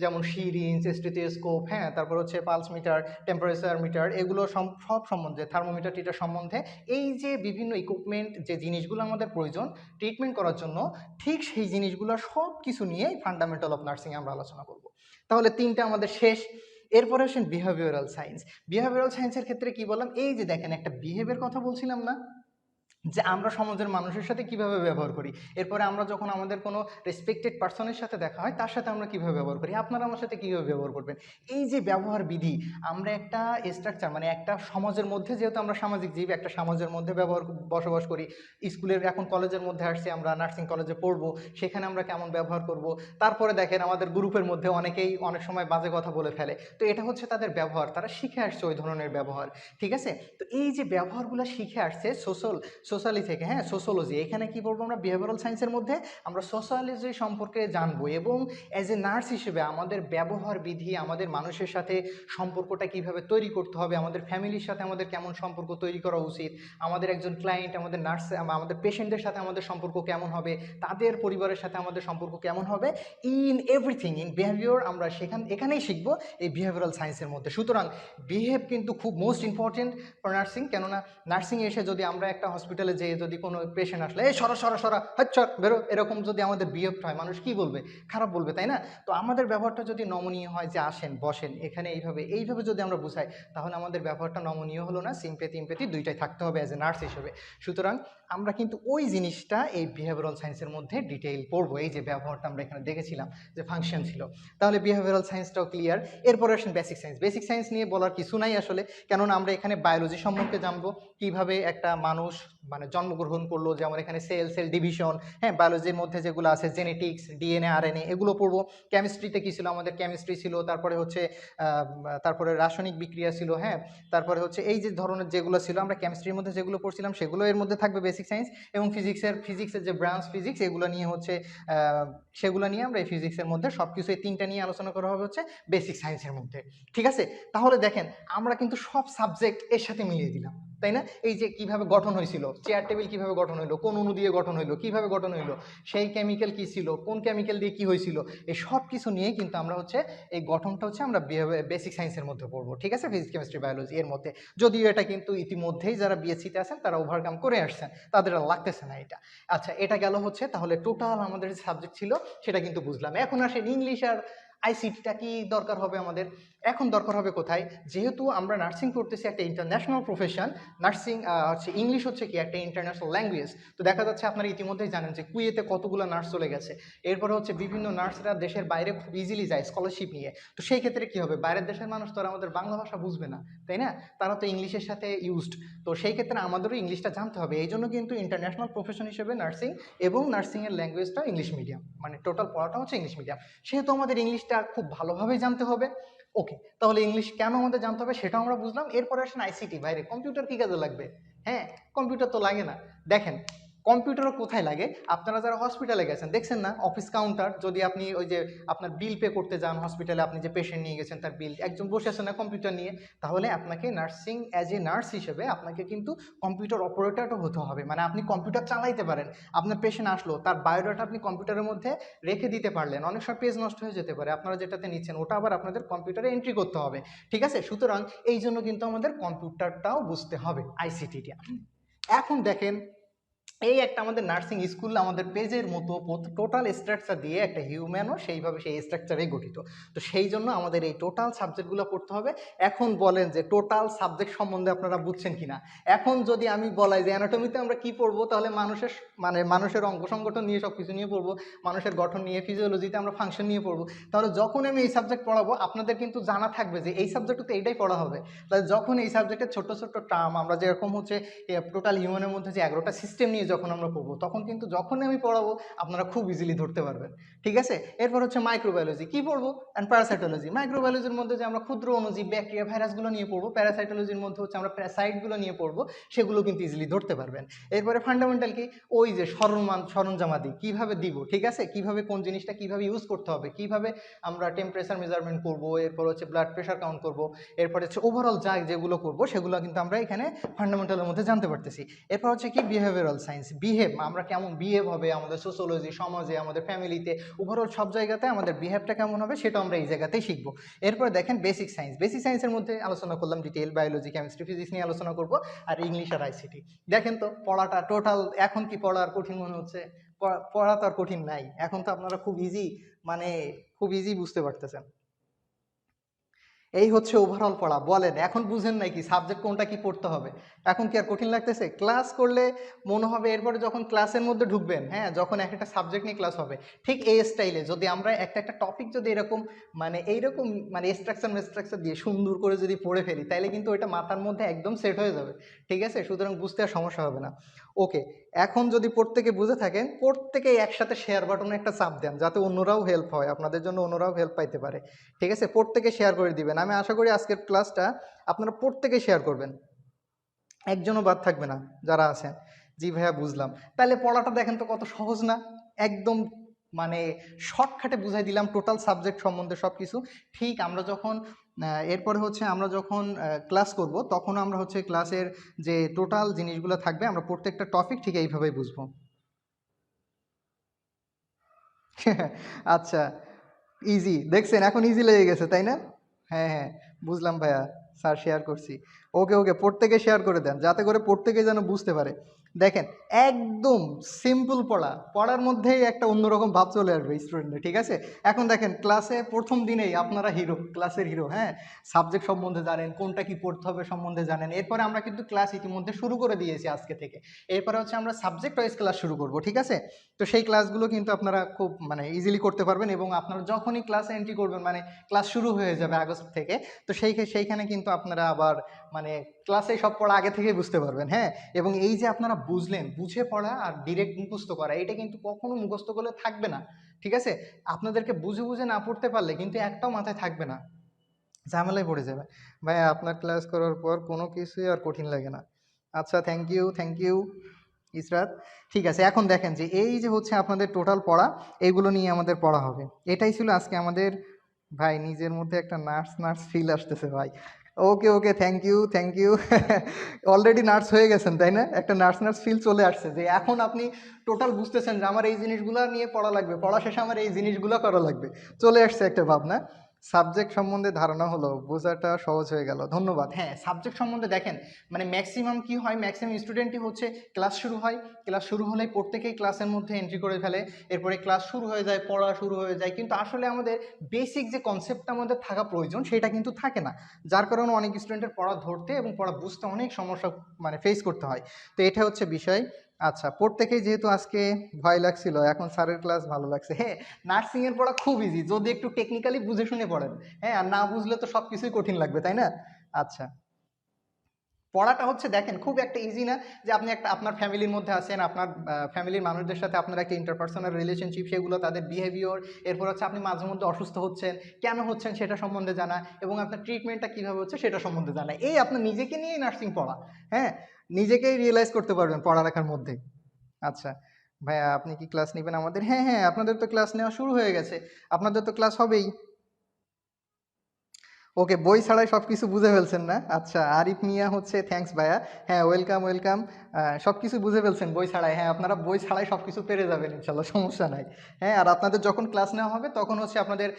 যেমন সিরিঞ্জ, স্টেথোস্কোপ, হ্যাঁ, তারপর হচ্ছে পালস মিটার, টেম্পারেচার মিটার, এগুলো সব সম্বন্ধে, থার্মোমিটার টিটার সম্বন্ধে, এই যে বিভিন্ন ইকুইপমেন্ট যে জিনিসগুলো আমাদের প্রয়োজন ট্রিটমেন্ট করার জন্য, ঠিক সেই জিনিসগুলো সব কিছু নিয়ে ফান্ডামেন্টাল অফ নার্সিং আমরা আলোচনা করব। তাহলে তিনটা আমাদের শেষ। এরপরে আসেন বিহেভিয়ারাল সায়েন্স। বিহেভিয়ারাল সায়েন্সের ক্ষেত্রে কি বললাম, এই যে দেখেন একটা বিহেভিয়ার কথা বলছিলাম না, যে আমরা সমাজের মানুষের সাথে কিভাবে ব্যবহার করি, এরপরে আমরা যখন আমাদের কোনো রেসপেক্টেড পার্সনের সাথে দেখা হয় তার সাথে আমরা কিভাবে ব্যবহার করি, আপনারা আমার সাথে কিভাবে ব্যবহার করবেন, এই যে ব্যবহার বিধি, আমরা একটা স্ট্রাকচার মানে একটা সমাজের মধ্যে, যেহেতু আমরা সামাজিক জীব, একটা সমাজের মধ্যে বসবাস করি, স্কুলের এখন কলেজের মধ্যে আসছি, আমরা নার্সিং কলেজে পড়বো, সেখানে আমরা কেমন ব্যবহার করব, তারপরে দেখেন আমাদের গ্রুপের মধ্যে অনেকেই অনেক সময় বাজে কথা বলে ফেলে, তো এটা হচ্ছে তাদের ব্যবহার, তারা শিখে আসছে ওই ধরনের ব্যবহার। ঠিক আছে, তো এই যে ব্যবহারগুলো শিখে আসছে সোশ্যালি থেকে, হ্যাঁ, সোশ্যোলজি, এখানে কি বলবো আমরা বিহেভিয়ারাল সায়েন্সের মধ্যে আমরা সোশ্যালজি সম্পর্কে জানবো, এবং অ্যাজ এ নার্স হিসেবে আমাদের ব্যবহার বিধি, আমাদের মানুষের সাথে সম্পর্কটা কিভাবে তৈরি করতে হবে, আমাদের ফ্যামিলির সাথে আমাদের কেমন সম্পর্ক তৈরি করা উচিত, আমাদের একজন ক্লায়েন্ট, আমাদের নার্স, আমাদের পেশেন্টদের সাথে আমাদের সম্পর্ক কেমন হবে, তাদের পরিবারের সাথে আমাদের সম্পর্ক কেমন হবে, ইন এভরিথিং ইন বিহেভিয়ার আমরা এখানেই শিখবো এই বিহেভিয়ারাল সায়েন্সের মধ্যে। সুতরাং বিহেভ কিন্তু খুব মোস্ট ইম্পর্টেন্ট ফর নার্সিং, কেননা নার্সিংয়ে এসে যদি আমরা একটা হসপিটালে যেয়ে যদি কোনো পেশেন্ট আসলে এই সরা সরা সরা হাচ্চর বেরো, এরকম যদি আমাদের বিহেভটা হয়, মানুষ কি বলবে, খারাপ বলবে, তাই না? তো আমাদের ব্যবহারটা যদি নমনীয় হয়, যে আসেন বসেন এখানে, এইভাবে যদি আমরা বুঝাই, তাহলে আমাদের ব্যবহারটা নমনীয় হলো না, সিম্পেথি দুইটাই থাকতে হবে অ্যাজ এ নার্স হিসেবে। সুতরাং আমরা কিন্তু ওই জিনিসটা এই বিহেভিয়ারাল সায়েন্সের মধ্যে ডিটেইল পড়বো, এই যে ব্যবহারটা আমরা এখানে দেখেছিলাম যে ফাংশন ছিল। তাহলে বিহেভিয়ারাল সায়েন্সটাও ক্লিয়ার। এরপরে আসেন বেসিক সায়েন্স। বেসিক সায়েন্স নিয়ে বলার কিছু নাই আসলে, কেননা আমরা এখানে বায়োলজি সম্পর্কে জানবো, কিভাবে একটা মানুষ মানে জন্মগ্রহণ করলো, যেমন এখানে সেল ডিভিশন, হ্যাঁ, বায়োলজির মধ্যে যেগুলো আছে জেনেটিক্স, ডিএনএ, আরএনএ, এগুলো পড়বো। কেমিস্ট্রিতে কি ছিল আমাদের, কেমিস্ট্রি ছিল, তারপরে হচ্ছে তারপরে রাসায়নিক বিক্রিয়া ছিল, হ্যাঁ, তারপরে হচ্ছে এই যে ধরনের যেগুলো ছিল আমরা কেমিস্ট্রির মধ্যে যেগুলো পড়ছিলাম সেগুলো এর মধ্যে থাকবে বেসিক সায়েন্স। এবং ফিজিক্সের যে ব্রাঞ্চ ফিজিক্স, এগুলো নিয়ে হচ্ছে সেগুলো নিয়ে আমরা এই ফিজিক্সের মধ্যে সব কিছু এই তিনটা নিয়ে আলোচনা করা হবে হচ্ছে বেসিক সায়েন্সের মধ্যে। ঠিক আছে, তাহলে দেখেন আমরা কিন্তু সব সাবজেক্ট এর সাথে মিলিয়ে দিলাম, তাই না? এই যে কিভাবে গঠন হয়েছিল, চেয়ার টেবিল কিভাবে গঠন হইলো, কোন অণু দিয়ে গঠন হইলো, কিভাবে গঠন হইলো, সেই কেমিক্যাল কি ছিল, কোন কেমিক্যাল দিয়ে কি হয়েছিল, এই সব কিছু নিয়ে কিন্তু আমরা হচ্ছে এই গঠনটা হচ্ছে আমরা বেসিক সায়েন্সের মধ্যে পড়বো। ঠিক আছে, ফিজিক্স কেমিস্ট্রি বায়োলজি এর মধ্যে, যদিও এটা কিন্তু ইতিমধ্যেই যারা বিএসসিতে আছেন তারা ওভারকাম করে আসছেন, তাদের আর লাগতেছে না এটা। আচ্ছা, এটা গেল হচ্ছে তাহলে টোটাল আমাদের যে সাবজেক্ট ছিল সেটা কিন্তু বুঝলাম। এখন আসেন ইংলিশ আর আইসিটিটা কি দরকার হবে আমাদের, এখন দরকার হবে কোথায়, যেহেতু আমরা নার্সিং করতেছি একটা ইন্টারন্যাশনাল প্রফেশন, নার্সিং হচ্ছে ইংলিশ হচ্ছে কি একটা ইন্টারন্যাশনাল ল্যাঙ্গুয়েজ। তো দেখা যাচ্ছে আপনারা ইতিমধ্যেই জানেন যে কুয়েতে কতগুলো নার্স চলে গেছে, এরপরে হচ্ছে বিভিন্ন নার্সরা দেশের বাইরে খুব ইজিলি যায় স্কলারশিপ নিয়ে। তো সেই ক্ষেত্রে কি হবে, বাইরের দেশের মানুষ তো আর আমাদের বাংলা ভাষা বুঝবে না, তাই না? তারা তো ইংলিশের সাথে ইউজড। তো সেই ক্ষেত্রে আমাদেরও ইংলিশটা জানতে হবে, এই জন্য কিন্তু ইন্টারন্যাশনাল প্রফেশন হিসেবে নার্সিং, এবং নার্সিংয়ের ল্যাঙ্গুয়েজটা ইংলিশ মিডিয়াম, মানে টোটাল পড়াটা হচ্ছে ইংলিশ মিডিয়াম। সেহেতু আমাদের ইংলিশটা খুব ভালোভাবেই জানতে হবে। ওকে, তাহলে ইংলিশ কেন আমাদের জানতে হবে সেটাও আমরা বুঝলাম। এরপরে আসেন আইসিটি। বাইরে কম্পিউটার কি কাজে লাগবে? হ্যাঁ, কম্পিউটার তো লাগে না। দেখেন কম্পিউটারও কোথায় লাগে, আপনারা যারা হসপিটালে গেছেন দেখছেন না, অফিস কাউন্টার, যদি আপনি ওই যে আপনার বিল পে করতে যান হসপিটালে, আপনি যে পেশেন্ট নিয়ে গেছেন তার বিল, একজন বসে আছেন না কম্পিউটার নিয়ে, তাহলে আপনাকে নার্সিং অ্যাজ এ নার্স হিসেবে আপনাকে কিন্তু কম্পিউটার অপারেটরও হতে হবে, মানে আপনি কম্পিউটার চালাইতে পারেন। আপনার পেশেন্ট আসলো, তার বায়োডাটা আপনি কম্পিউটারের মধ্যে রেখে দিতে পারলেন, অনেক সময় পেজ নষ্ট হয়ে যেতে পারে, আপনারা যেটাতে নিচ্ছেন ওটা আবার আপনাদের কম্পিউটারে এন্ট্রি করতে হবে। ঠিক আছে, সুতরাং এই জন্য কিন্তু আমাদের কম্পিউটারটাও বুঝতে হবে, আইসিটিটা। এখন দেখেন এই একটা আমাদের নার্সিং স্কুল আমাদের পেজের মতো টোটাল স্ট্রাকচার দিয়ে একটা হিউম্যানও সেইভাবে সেই স্ট্রাকচারেই গঠিত। তো সেই জন্য আমাদের এই টোটাল সাবজেক্টগুলো পড়তে হবে। এখন বলেন যে টোটাল সাবজেক্ট সম্বন্ধে আপনারা বুঝছেন কিনা। এখন যদি আমি বলাই যে অ্যানাটমিতে আমরা কি পড়বো, তাহলে মানুষের অঙ্গ সংগঠন নিয়ে সব কিছু নিয়ে পড়বো, মানুষের গঠন নিয়ে, ফিজিওলজিতে আমরা ফাংশন নিয়ে পড়বো। তাহলে যখন আমি এই সাবজেক্ট পড়াবো আপনাদের কিন্তু জানা থাকবে যে এই সাবজেক্টে তো এইটাই পড়া হবে। তাহলে যখন এই সাবজেক্টের ছোট ছোট টার্ম আমরা যেরকম হচ্ছে টোটাল হিউম্যানের মধ্যে যে 11টা সিস্টেম নিয়ে যখন আমরা পড়বো, তখন কিন্তু যখনই আমি পড়াবো আপনারা খুব ইজিলি ধরতে পারবেন। ঠিক আছে, এরপর হচ্ছে মাইক্রোবায়োলজি কি পড়বো, অ্যান্ড প্যারাসাইটোলজি। মাইক্রোবায়োলজির মধ্যে যে আমরা ক্ষুদ্র অণুজীব, ব্যাকটেরিয়া, ভাইরাসগুলো নিয়ে পড়বো। প্যারাসাইটোলজির মধ্যে হচ্ছে আমরা প্যারাসাইটগুলো নিয়ে পড়বো, সেগুলো কিন্তু ইজিলি ধরতে পারবেন। এরপরে ফান্ডামেন্টাল কি, ওই যে সরঞ্জামাদি কিভাবে দিব, ঠিক আছে, কিভাবে কোন জিনিসটা কিভাবে ইউজ করতে হবে, কিভাবে আমরা টেম্পারেচার মেজারমেন্ট করবো, এরপর হচ্ছে ব্লাড প্রেশার কাউন্ট করবো, এরপর হচ্ছে ওভারঅল যেগুলো করবো সেগুলো কিন্তু আমরা এখানে ফান্ডামেন্টালের মধ্যে জানতে পারতেছি। এরপর হচ্ছে কি বিহেভিয়ারাল সায়েন্স, আমরা কেমন বিহেভ হবে আমাদের সোশ্যোলজি, সমাজে, আমাদের ফ্যামিলিতে, ওভারঅল সব জায়গাতে আমাদের বিহেভটা কেমন হবে সেটা আমরা এই জায়গাতেই শিখবো। এরপর দেখেন বেসিক সায়েন্স, বেসিক সায়েন্সের মধ্যে আলোচনা করলাম ডিটেল, বায়োলজি, কেমিস্ট্রি, ফিজিক্স নিয়ে আলোচনা করবো, আর ইংলিশ আর আইসিটি। দেখেন তো পড়াটা টোটাল এখন কি পড়া আর কঠিন মনে হচ্ছে? পড়া তো আর কঠিন নাই, এখন তো আপনারা খুব ইজি, মানে খুব ইজি বুঝতে পারতেছেন। এই হচ্ছে ওভারঅল পড়া। বলেন এখন বুঝেন নাকি সাবজেক্ট কোনটা কি পড়তে হবে? এখন কি আর কঠিন লাগতেছে? ক্লাস করলে মনে হবে, এরপরে যখন ক্লাসের মধ্যে ঢুকবেন, হ্যাঁ, যখন একটা সাবজেক্ট নিয়ে ক্লাস হবে, ঠিক এই স্টাইলে যদি আমরা একটা একটা টপিক যদি এরকম এইরকম স্ট্রাকচার দিয়ে সুন্দর করে যদি পড়ে ফেলি, তাইলে কিন্তু ওইটা মাথার মধ্যে একদম সেট হয়ে যাবে। ঠিক আছে, সুতরাং বুঝতে আর সমস্যা হবে না। ওকে, এখন যদি প্রত্যেকে বুঝে থাকেন, প্রত্যেকে একসাথে শেয়ার বাটনে একটা চাপ দেন, যাতে অন্যরাও হেল্প হয়, আপনাদের জন্য অন্যরাও হেল্প পাইতে পারে। ঠিক আছে, প্রত্যেকে শেয়ার করে দিবেন। আমি আশা করি আজকের ক্লাসটা আপনারা প্রত্যেকে শেয়ার করবেন, একজনও বাদ থাকবে না যারা আছেন। জি ভাইয়া বুঝলাম। তাহলে পড়াটা দেখেন তো কত সহজ না? একদম মানে শর্টকাটে বুঝাই দিলাম টোটাল সাবজেক্ট সম্বন্ধে সব কিছু। ঠিক আমরা যখন এরপরে হচ্ছে আমরা যখন ক্লাস করব, তখন আমরা হচ্ছে ক্লাসের যে টোটাল জিনিসগুলো থাকবে, আমরা প্রত্যেকটা টপিক ঠিক এইভাবেই বুঝবো। আচ্ছা, ইজি দেখছেন, এখন ইজি লেগে গেছে তাই না? হ্যাঁ হ্যাঁ, বুঝলাম ভাইয়া, স্যার শেয়ার করছি। ওকে ওকে, প্রত্যেকে শেয়ার করে দেন যাতে করে প্রত্যেকে যেন বুঝতে পারে। দেখেন, একদম সিম্পল পড়া, পড়ার মধ্যেই একটা অন্যরকম ভাব চলে আসবে স্টুডেন্টের। ঠিক আছে, এখন দেখেন ক্লাসে প্রথম দিনেই আপনারা হিরো, ক্লাসের হিরো, হ্যাঁ, সাবজেক্ট সম্বন্ধে জানেন, কোনটা কি পড়তে হবে সম্বন্ধে জানেন। এরপরে আমরা কিন্তু ক্লাস ইতিমধ্যে শুরু করে দিয়েছি আজকে থেকে। এরপরে হচ্ছে আমরা সাবজেক্ট ওয়াইজ ক্লাস শুরু করব, ঠিক আছে? তো সেই ক্লাসগুলো কিন্তু আপনারা খুব ইজিলি করতে পারবেন, এবং আপনারা যখনই ক্লাসে এন্ট্রি করবেন, ক্লাস শুরু হয়ে যাবে আগস্ট থেকে, তো সেইখানে কিন্তু আপনারা আবার ক্লাসে সব পড়া আগে থেকেই বুঝতে পারবেন, হ্যাঁ। এবং এই যে আপনারা বুঝলেন, বুঝে পড়া আর ডিরেক্ট মুখস্থ করা, এটা কিন্তু কখনো মুখস্থ করলে থাকবে না। ঠিক আছে, আপনাদেরকে বুঝে বুঝে না পড়তে পারলে কিন্তু একটাও মাথায় থাকবে না, ঝামেলায় পড়ে যাবে। ভাই আপনার ক্লাস করার পর কোনো কিছুই আর কঠিন লাগে না। আচ্ছা, thank you, thank you Israt. ঠিক আছে, এখন দেখেন যে এই যে হচ্ছে আপনাদের টোটাল পড়া, এগুলো নিয়ে আমাদের পড়া হবে। এটাই ছিল আজকে আমাদের। ভাই নিজের মধ্যে একটা নার্স নার্স ফিল আসতেছে ভাই। Okay okay, thank you, thank you. Already nurse হয়ে গেছেন তাই না? একটা নার্স নার্স ফিল চলে আসছে, যে এখন আপনি টোটাল বুঝতেছেন যে আমার এই জিনিসগুলো নিয়ে পড়া লাগবে, পড়া শেষে আমার এই জিনিসগুলো করা লাগবে। চলে আসছে একটা ভাবনা। সাবজেক্ট সম্বন্ধে ধারণা হলো, বোঝাটা সহজ হয়ে গেল, ধন্যবাদ। হ্যাঁ, সাবজেক্ট সম্বন্ধে দেখেন, ম্যাক্সিমাম কি হয়, ম্যাক্সিমাম স্টুডেন্টই হচ্ছে ক্লাস শুরু হয়, ক্লাস শুরু হলেই প্রত্যেকেই ক্লাসের মধ্যে এন্ট্রি করে ফেলে, এরপরে ক্লাস শুরু হয়ে যায়, পড়া শুরু হয়ে যায়, কিন্তু আসলে আমাদের বেসিক যে কনসেপ্টটা আমাদের থাকা প্রয়োজন সেটা কিন্তু থাকে না। যার কারণে অনেক স্টুডেন্টের পড়া ধরতে এবং পড়া বুঝতে অনেক সমস্যা ফেস করতে হয়। তো এটা হচ্ছে বিষয়। আচ্ছা, প্রত্যেকেই যেহেতু আজকে ভয় লাগছিল, এখন স্যারের ক্লাস ভালো লাগছে। হ্যাঁ, নার্সিংয়ের পড়া খুব ইজি যদি একটু টেকনিক্যালি বুঝে শুনে পড়েন। হ্যাঁ, আর না বুঝলে তো সব কিছুই কঠিন লাগবে, তাই না? আচ্ছা, পড়াটা হচ্ছে দেখেন খুব একটা ইজি না, যে আপনি একটা আপনার ফ্যামিলির মধ্যে আছেন, আপনার ফ্যামিলির মানুষদের সাথে আপনার একটা ইন্টারপার্সোনাল রিলেশনশিপ, সেগুলো তাদের বিহেভিয়ার, এরপর হচ্ছে আপনি মাঝে মধ্যে অসুস্থ হচ্ছেন, কেন হচ্ছেন সেটা সম্বন্ধে জানা, এবং আপনার ট্রিটমেন্টটা কীভাবে হচ্ছে সেটা সম্বন্ধে জানা, এই আপনার নিজেকে নিয়েই নার্সিং পড়া। হ্যাঁ, নিজেকেই রিয়েলাইজ করতে পারবেন পড়ালেখার মধ্যে। আচ্ছা ভাইয়া, আপনি কি ক্লাস নেবেন আমাদের? হ্যাঁ হ্যাঁ, আপনাদের তো ক্লাস নেওয়া শুরু হয়ে গেছে, আপনাদের তো ক্লাস হবেই। ওকে, বই ছাড়াই সব কিছু বুঝে ফেলছেন না? আচ্ছা, আরিফ মিয়া হচ্ছে থ্যাঙ্কস ভাইয়া। হ্যাঁ, ওয়েলকাম, ওয়েলকাম। সব কিছু বুঝে ফেলছেন বই ছাড়াই। হ্যাঁ, আপনারা বই ছাড়াই সব কিছু পেরে যাবেন ইনশাল্লাহ, সমস্যা নাই। হ্যাঁ, আর আপনাদের যখন ক্লাস নেওয়া হবে তখন হচ্ছে আপনাদের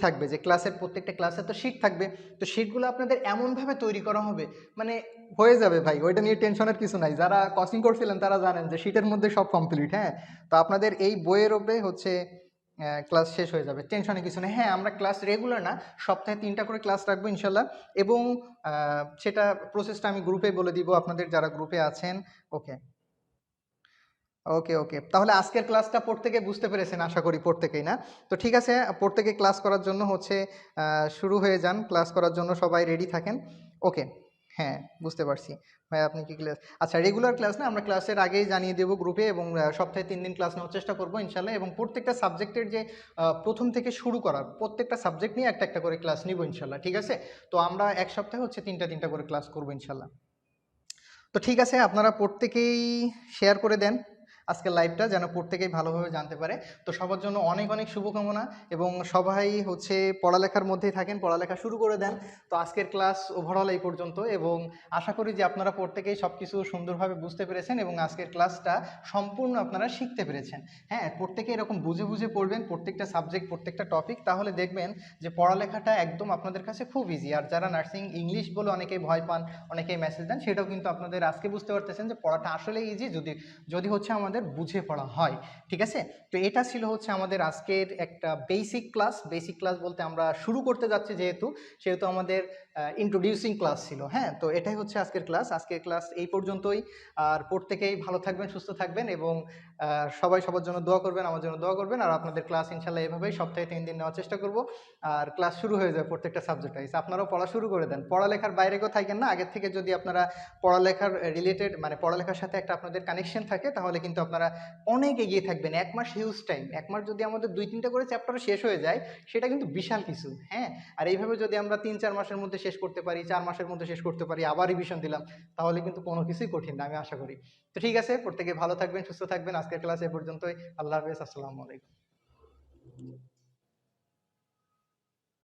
থাকবে যে ক্লাসের প্রত্যেকটা ক্লাসে তো শিট থাকবে। তো শিটগুলো আপনাদের এমনভাবে তৈরি করা হবে, মানে হয়ে যাবে ভাই, ওইটা নিয়ে টেনশনের কিছু নাই। যারা কোচিং করছিলেন তারা জানেন যে শিটের মধ্যে সব কমপ্লিট। হ্যাঁ, তো আপনাদের এই বইয়ের উপরে হচ্ছে ক্লাস শেষ হয়ে যাবে, টেনশনে কিছু নেই। হ্যাঁ, আমরা ক্লাস রেগুলার না, সপ্তাহে 3টা করে ক্লাস রাখবো ইনশাল্লাহ। এবং সেটা প্রসেসটা আমি গ্রুপে বলে দিব আপনাদের যারা গ্রুপে আছেন। ওকে, ওকে, ওকে, তাহলে আজকের ক্লাসটা প্রত্যেকে বুঝতে পেরেছেন আশা করি, প্রত্যেকেই না? তো ঠিক আছে, প্রত্যেকে ক্লাস করার জন্য হচ্ছে শুরু হয়ে যান, ক্লাস করার জন্য সবাই রেডি থাকেন। ওকে, হ্যাঁ, বুঝতে পারছি। ভাই আপনি কি ক্লাস, আচ্ছা রেগুলার ক্লাস না, আমরা ক্লাসের আগেই জানিয়ে দেবো গ্রুপে, এবং সপ্তাহে 3 দিন ক্লাস নেওয়ার চেষ্টা করবো ইনশাল্লাহ। এবং প্রত্যেকটা সাবজেক্টের যে প্রথম থেকে শুরু করার প্রত্যেকটা সাবজেক্ট নিয়ে একটা একটা করে ক্লাস নিব ইনশাল্লাহ, ঠিক আছে? তো আমরা এক সপ্তাহে হচ্ছে 3টা করে ক্লাস করবো ইনশাল্লাহ। তো ঠিক আছে, আপনারা প্রত্যেকেই শেয়ার করে দেন আজকের লাইভটা, যেন প্রত্যেকেই ভালোভাবে জানতে পারে। তো সবার জন্য অনেক অনেক শুভকামনা, এবং সবাই হচ্ছে পড়ালেখার মধ্যেই থাকেন, পড়ালেখা শুরু করে দেন। তো আজকের ক্লাস ওভারঅল এই পর্যন্ত, এবং আশা করি যে আপনারা প্রত্যেকেই সব কিছু সুন্দরভাবে বুঝতে পেরেছেন এবং আজকের ক্লাসটা সম্পূর্ণ আপনারা শিখতে পেরেছেন। হ্যাঁ, প্রত্যেকে এরকম বুঝে বুঝে পড়বেন প্রত্যেকটা সাবজেক্ট, প্রত্যেকটা টপিক, তাহলে দেখবেন যে পড়ালেখাটা একদম আপনাদের কাছে খুব ইজি। আর যারা নার্সিং ইংলিশ বলে অনেকেই ভয় পান, অনেকেই মেসেজ দেন, সেটাও কিন্তু আপনাদের আজকে বুঝতে পারতেছেন যে পড়াটা আসলে ইজি, যদি যদি হচ্ছে আমাদের বুঝে পড়া হয়, ঠিক আছে? তো এটা ছিল হচ্ছে আমাদের আজকের একটা বেসিক ক্লাস বলতে আমরা শুরু করতে যাচ্ছি, যেহেতু সেহেতু আমাদের ইন্ট্রোডিউসিং ক্লাস ছিল। হ্যাঁ, তো এটাই হচ্ছে আজকের ক্লাস এই পর্যন্তই। আর প্রত্যেকেই ভালো থাকবেন, সুস্থ থাকবেন, এবং সবাই সবার জন্য দোয়া করবেন, আমার জন্য দোয়া করবেন। আর আপনাদের ক্লাস ইনশাল্লাহ এভাবেই সপ্তাহে 3 দিন নেওয়ার চেষ্টা করব। আর ক্লাস শুরু হয়ে যায় প্রত্যেকটা সাবজেক্ট ওয়াইজ, আপনারাও পড়া শুরু করে দেন, পড়ালেখার বাইরে কেউ থাকেন না। আগের থেকে যদি আপনারা পড়ালেখার রিলেটেড, মানে পড়ালেখার সাথে একটা আপনাদের কানেকশন থাকে, তাহলে কিন্তু আপনারা অনেক এগিয়ে থাকবেন। 1 মাস হিউজ টাইম, 1 মাস যদি আমাদের 2-3টা করে চ্যাপ্টার শেষ হয়ে যায়, সেটা কিন্তু বিশাল কিছু। হ্যাঁ, আর এইভাবে যদি আমরা 3-4 মাসের মধ্যে শেষ করতে পারি, 4 মাসের মধ্যে শেষ করতে পারি, আবার রিভিশন দিলাম, তাহলে কিন্তু কোনো কিছুই কঠিন না, আমি আশা করি। তো ঠিক আছে, প্রত্যেকে ভালো থাকবেন, সুস্থ থাকবেন। আজকের ক্লাস এ পর্যন্তই। আল্লাহ হাফেজ, আসসালামু আলাইকুম।